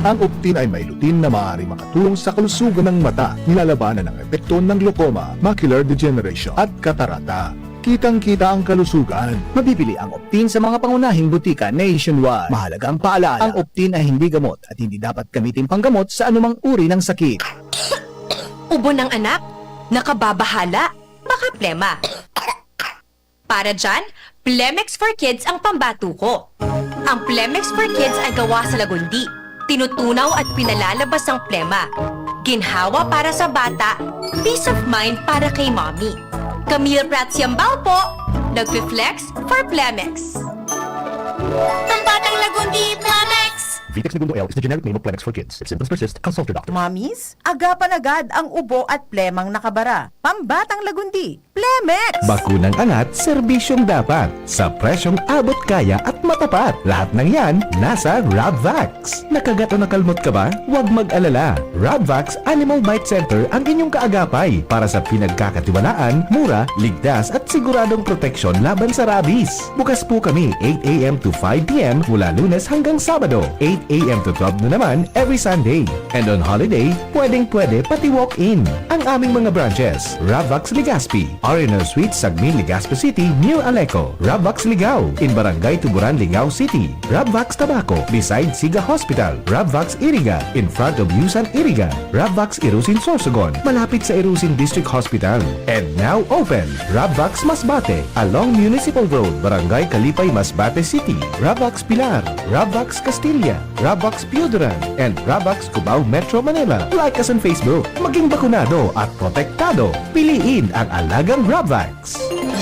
Ang Optin ay may lutein na maaari makatulong sa kalusugan ng mata, nilalabanan ang epekto ng glaucoma, macular degeneration at katarata. Kitang-kita ang kalusugan. Mabibili ang Optin sa mga pangunahing butika nationwide. Mahalagang paalala, ang Optin ay hindi gamot at hindi dapat gamitin panggamot sa anumang uri ng sakit. Ubo ng anak? Nakababahala? Baka plema. Para dyan, Plemex for Kids ang pambatuko. Ang Plemex for Kids ay gawa sa lagundi. Tinutunaw at pinalalabas ang plema. Ginhawa para sa bata, peace of mind para kay mommy. Camille Pratsiambao po, nagpi-flex for Plemex. Pambatang Lagundi, Plemex! Vitex Segundo L is the generic name of Plemex for kids. If symptoms persist, consult your doctor. Mommies, agapan agad ang ubo at plemang nakabara. Pambatang Lagundi, Plemex! Bakunang angat, serbisyong dapat. Sa presyong abot kaya at matapat. Lahat ng yan, nasa Rabvax. Nakagat o nakalmot ka ba? Huwag mag-alala. Rabvax Animal Bite Center ang inyong kaagapay para sa pinagkakatiwalaan, mura, ligtas at siguradong proteksyon laban sa rabies. Bukas po kami 8 a.m. to 5 p.m. mula Lunes hanggang Sabado. 8 a.m. to 12 na naman every Sunday. And on holiday, pwedeng-pwede pati walk-in. Ang aming mga branches, Rabvax Legazpi, RNO Suite, Sagmin, Legazpi City, near Aleco. Rabvax Ligao, in Barangay Tuburan, Ligao City. Rabvax Tabaco, beside Siga Hospital. Rabvax Iriga, in front of Yusan Iriga. Rabvax Irusin Sorsogon, malapit sa Irusin District Hospital. And now open, Rabvax Masbate, along Municipal Road, Barangay Kalipay, Masbate City. Rabvax Pilar, Rabvax Castilla, Rabvax Pioduran, and Rabvax Cubao Metro Manila. Like us on Facebook. Maging bakunado at protektado. Piliin ang alagang Rabvax.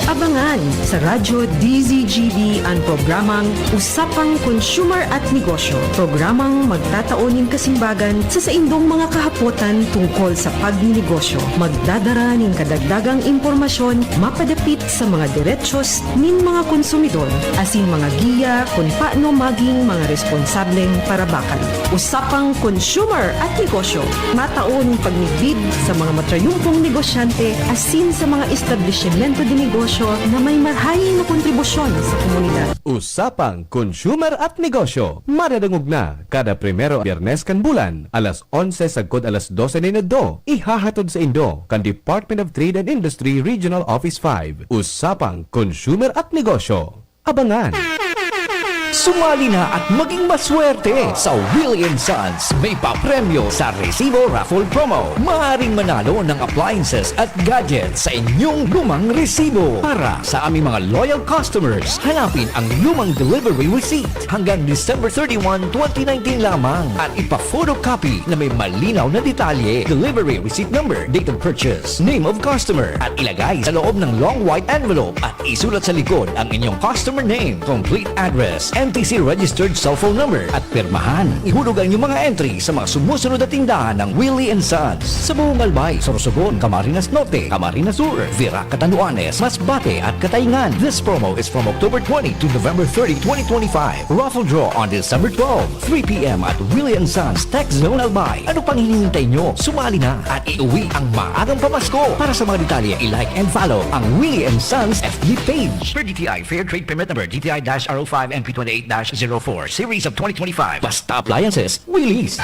Abangan sa Radyo DZGB ang programang Usapang Consumer at Negosyo. Programang magtataonin kasimbagan sa saindong mga kahapotan tungkol sa pagninegosyo. Magdadara ng kadagdagang impormasyon mapadapit sa mga diretsyon nin mga konsumidor asin mga giya kung paano maging mga responsableng parabakal. Usapang Consumer at Negosyo. Mataon pagnigbid sa mga matrayumpong negosyante asin sa mga establishmento de negosyo na may marhaing na kontribusyon sa komunidad. Usapang Consumer at Negosyo. Madadangog na kada primero Biyernes kan bulan, alas 11 sagkod alas 12 ni Nado. Ihahatod sa Indo kan Department of Trade and Industry Regional Office 5. Usapang Consumer at Negosyo. Abangan! Sumali na at maging maswerte sa Willie & Sons. May papremyo sa Resibo Raffle Promo. Maaaring manalo ng appliances at gadgets sa inyong lumang resibo. Para sa aming mga loyal customers, hanapin ang lumang delivery receipt hanggang December 31, 2019 lamang at ipa-photocopy na may malinaw na detalye, delivery receipt number, date of purchase, name of customer at ilagay sa loob ng long white envelope at isulat sa likod ang inyong customer name, complete address, NTC registered cellphone number at pirmahan. Ihulog ang inyong mga entry sa mga sumusunod na tindahan ng Willie & Sons sa buong Albay, Sorsogon, Camarines Norte, Camarines Sur, Virac, Catanduanes, Masbate at Katayngan. This promo is from October 20 to November 30, 2025. Raffle draw on December 12, 3 p.m. at Willie & Sons Tech Zone Albay. Ano pang hinihintay nyo? Sumali na at iuwi ang maagang pamasko. Para sa mga detalye, i-like and follow ang Willie & Sons FB page. Per DTI Fair Trade Permit Number DTI-R05 NP28-04 Series of 2025. Basta Appliances, Willie's.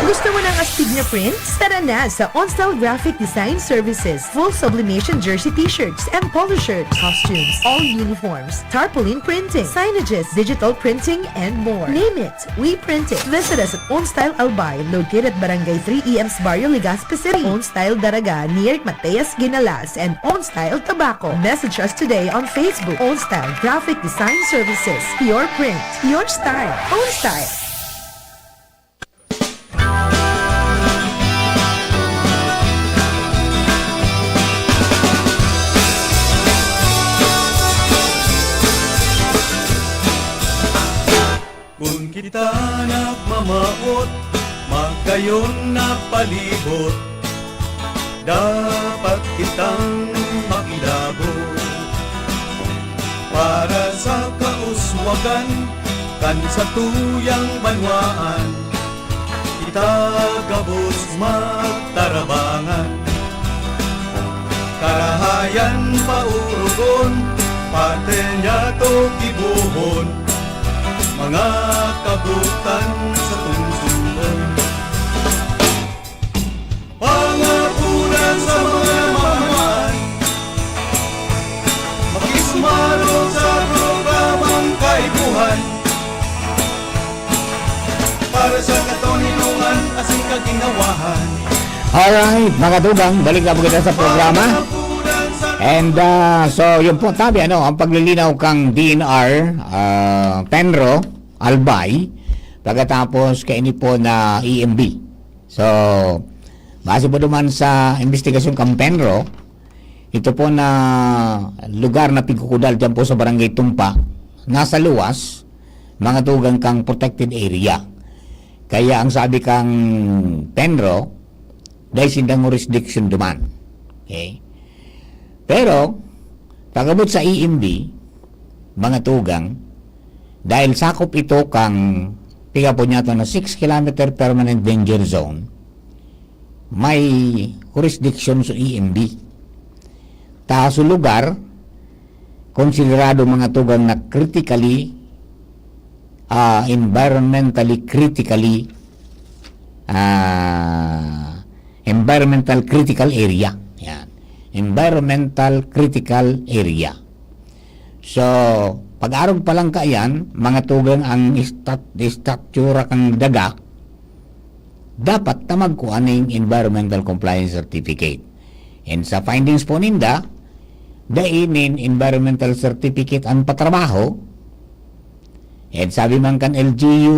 Gusto mo ng astig na prints? Tara na sa OnStyle Graphic Design Services. Full sublimation jersey t-shirts and polo shirts, costumes, all uniforms, tarpaulin printing, signages, digital printing, and more. Name it, we print it. Visit us at OnStyle Albay, located at Barangay 3 EM's Barrio Legazpi City. OnStyle Daraga, near Mateas Ginalas, and OnStyle Tabaco. Message us today on Facebook. OnStyle Graphic Design Services. Your print, your style. OnStyle. Kung kita nagmamaot, magkayon na palibot, dapat kitang makilabot. Para sa kauswagan, kan sa tuyang banwaan, kita gabos magtarabangan. Karahayan paurugon, parte niya to kibuhon, mga kabutan sa tungsungon. Pangapunan sa mga mamahan, makismaro sa programang kaibuhan, para sa katoninungan asing kaginawahan. Alright, mga tugang, balik na po kita sa programa. And so yung po tabi, ang paglilinaw kang DNR Penro Albay pagkatapos kaini po na EMB. So base po naman sa investigasyon kang Penro, ito po na lugar na pigkukudal dyan po sa Barangay Tumpa, nasa luwas, mga tugang kang protected area. Kaya ang sabi kang Penro, dahil sindang jurisdiction duman. Okay? Pero, pagabot sa EMB, mga tugang, dahil sakop ito kang piga po niya ito na 6 km permanent danger zone, may jurisdiction sa EMB. Sa lugar, konsiderado mga tugang na critically, environmental critical area. Yan. Environmental critical area. So, pag-aron pa lang kayan, mga tugang ang istatura kang daga, dapat na magkuha ng environmental compliance certificate. And sa findings po ninda, dainin environmental certificate ang patrabaho. And sabi man kan LGU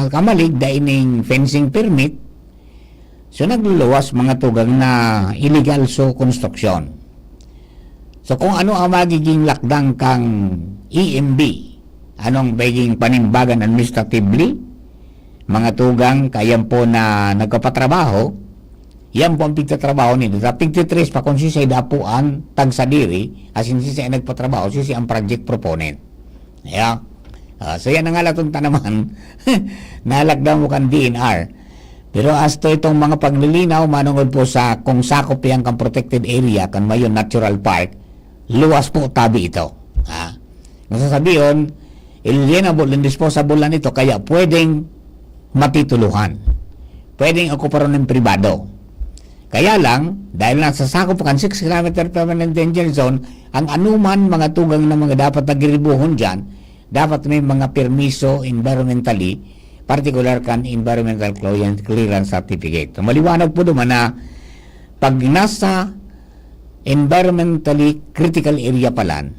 kamalig, dainin fencing permit. So nagluluwas mga tugang na illegal so construction. So kung ano ang magiging lakdang kang EMB, anong magiging panimbagan administratively, mga tugang kayan po na nagpapatrabaho, yan po ang pigtatrabaho nito. Sa pigtitrace pa kung siya dapuan tagsadiri, as in siya nagpatrabaho, siya ang project proponent. Yeah. So yan ang alatunta naman, nalagdan mo kan DNR. Pero as to itong mga paglilinaw, manungod po sa kung sakop yan kang protected area, kan mayon natural park, luwas po tabi ito. Masasabihin, alienable and disposable lang ito, kaya pwedeng matituluhan. Pwedeng okuparon ng pribado. Kaya lang, dahil nasa sakop kan 6 km permanent danger zone, ang anuman mga tugang na mga dapat nagribuhon dyan, dapat may mga permiso environmentally, particular kan environmental clearance certificate. So, maliwanag po naman na pag nasa environmentally critical area palan,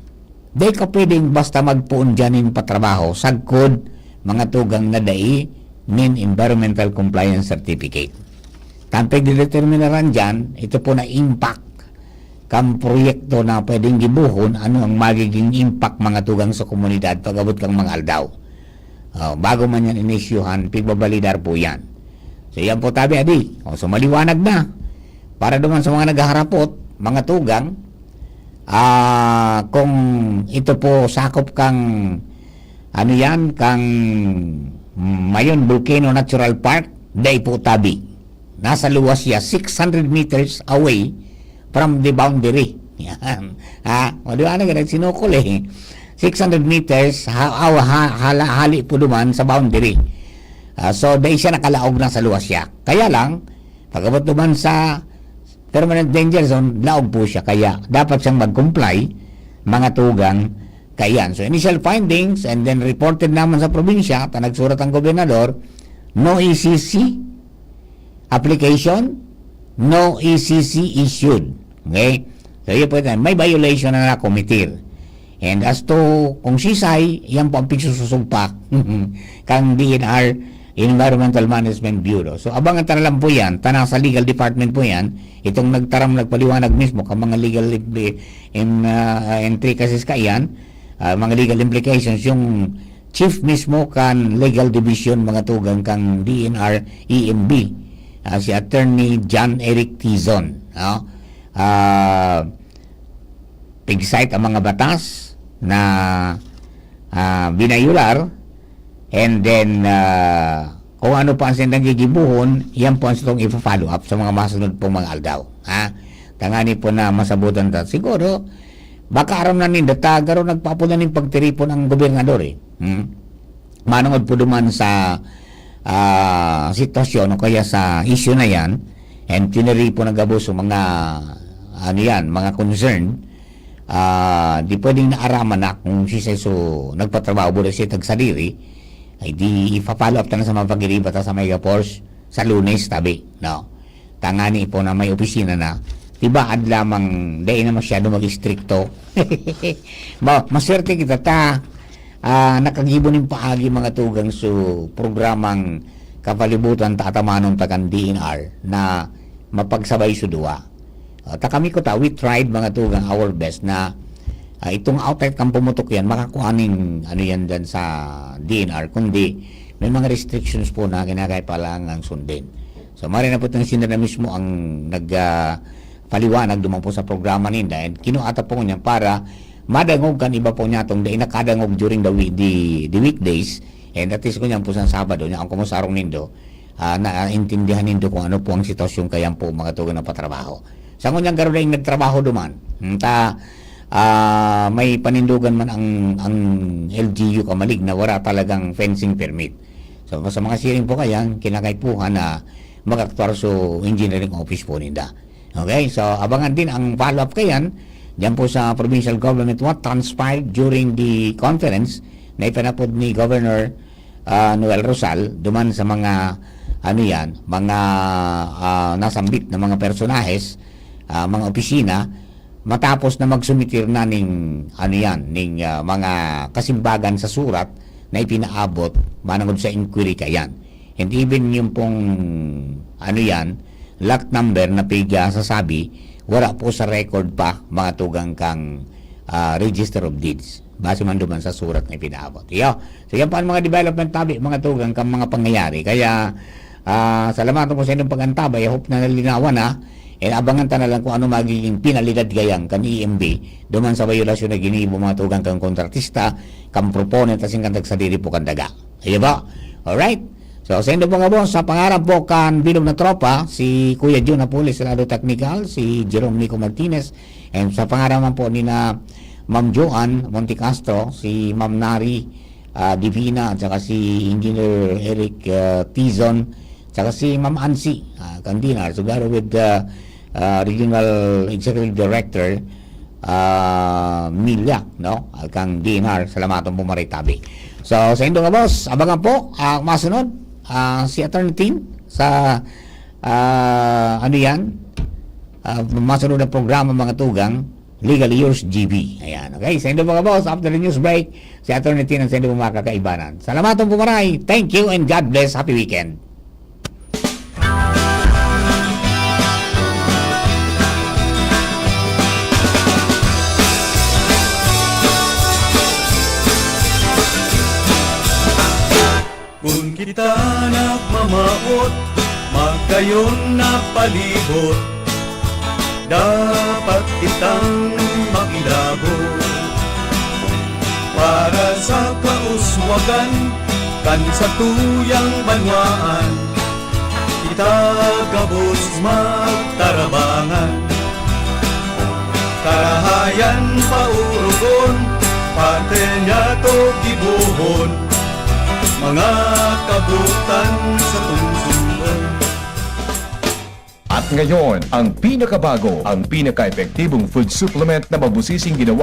dahil ka pwedeng basta magpuon dyan in patrabaho, sagkod mga tugang na dai nin environmental compliance certificate. Kampeg dideterminaran dyan, ito po na impact kam proyekto na pwedeng gibuhon, ano ang magiging impact mga tugang sa komunidad pag-abot kang mga aldaw. Bago man yan inisyuhan, pigbabalidar po yan. So yan po tabi adi. So maliwanag na. Para naman sa mga naghaharapot, mga tugang, kung ito po sakop kang ano yan, kang Mayon Volcano Natural Park, day po tabi. Nasa luwas siya 600 meters away from the boundary. Yan. Maliwanag na sinukol eh. 600 meters hali po duman sa boundary. So dahil siya nakalaog na sa luwas siya. Kaya lang, pagabot duman sa permanent danger zone, laog po siya. Kaya dapat siyang mag-comply, mga tugang, kayan. So initial findings and then reported naman sa probinsya, nagsurat ang gobernador, no ECC application, no ECC issued. Okay? So yun po, may violation na na-committed. And as to kung sisay, yan po ang pigsususumpak kang DNR Environmental Management Bureau. So abangan ta lang po yan, tanang sa legal department po yan, itong nagpaliwanag mismo kang mga legal intricacies ka yan, mga legal implications, yung chief mismo kan legal division mga tugang kang DNR EMB, si Attorney John Eric Tizon. Pig-cite ang mga batas na binayular, and then kung ano pa ang sindang gigibuhon, yan po ang sitong ipa-follow up sa mga masunod pong mga aldaw. Tangani po na masabutan ta. Siguro, baka aram na ninda, tagaro nagpapula ng pagtiripon ang gobernador eh. Manungod po duman sa sitwasyon o kaya sa issue na yan, and tiniripon ng gabo sa mga ano yan, mga concern, di pwedeng naaraman na kung siya so nagpatrabaho bulan siya tagsadiri, ay di ipa-follow up na sa mga pag-iribata sa Megaforce sa Lunes tabi, no? Tangani po na may opisina na, diba ad lamang dahil na masyado mag-istrikto. Maswerte kita ta, nakagibon ng paagi mga tugang so programang kapalibutan tatamanong tagan DNR na mapagsabay sa duwa. Kami ko we tried mga tugang our best na itong outlet kang pumutok yan, makakuhaning ano yan dyan sa DNR, kundi may mga restrictions po na kinakailangang sundin. So mari na po itong sila na mismo ang nagpaliwanag duman po sa programa ninda, and kinuata po niya para madangog kan iba po niya itong nakadangog during the weekdays, and at least ko niyan po sa Sabado niya ang kumusarong nindo, naintindihan nindo kung ano po ang sitwasyon kayan po mga tugang na patrabaho. Sa ngunyang karoon na yung nagtrabaho duman, may panindugan man ang LGU kamalig na wala talagang fencing permit. So sa mga siring po kayan, kinakaipuhan na mag-actuar so engineering office po ninda. Okay, so abangan din ang follow-up kayan diyan po sa provincial government what transpired during the conference na ipanapod ni Governor Noel Rosal duman sa mga mga nasambit na mga personahes, mga opisina, matapos na magsumitir na ning mga kasimbagan sa surat na ipinaabot manangod sa inquiry kayan. And even yung pong lot number na piga sasabi, wala po sa record pa mga tugang kang register of deeds. Base man duman sa surat na ipinaabot. So yan pa ang mga development tabi, mga tugang kang mga pangyayari. Kaya salamat po sa inyong pag-antabay. I hope na nalinawan na. And abangan ta na lang kung ano magiging pinalidad gayang kan EMB duman sa violasyon na ginibo mga tugang kang kontratista, kang proponent asing kang tagsadiri po kang daga. Ayo ba? Alright? So sa inyo mga boss, sa pangarap po kan bilog na tropa, si Kuya Jun Apulis, Lado Technical, si Jerome Nico Martinez, and sa pangarap po ni na Ma'am Joan Montecastro, si Ma'am Nari Divina, at saka si Engineer Eric Tizon, at saka si Ma'am Ansi Candinar, together with Regional Executive Director Milya, no? Kang DNR, salamatong po maritabi. So sa inyo nga boss, abangan po masunod si Attorney Team sa masunod na programa mga tugang Legally Yours GB. Ayan, okay? Sa inyo mga boss, after the news break, si Attorney Team ang sa inyo mga kakaibanan. Salamatong po maray. Thank you and God bless. Happy weekend. Kung kita nagmamaot, magkayon na palibot, dapat kitang makilabot. Para sa kauswagan, kan sa tuyang banwaan, kita gabos magtarabangan. Karahayan paurugon, pante niya to gibuhon, mga kabutan sa tungsungan. At ngayon, ang pinakabago, ang pinaka-epektibong food supplement na mabusising ginawa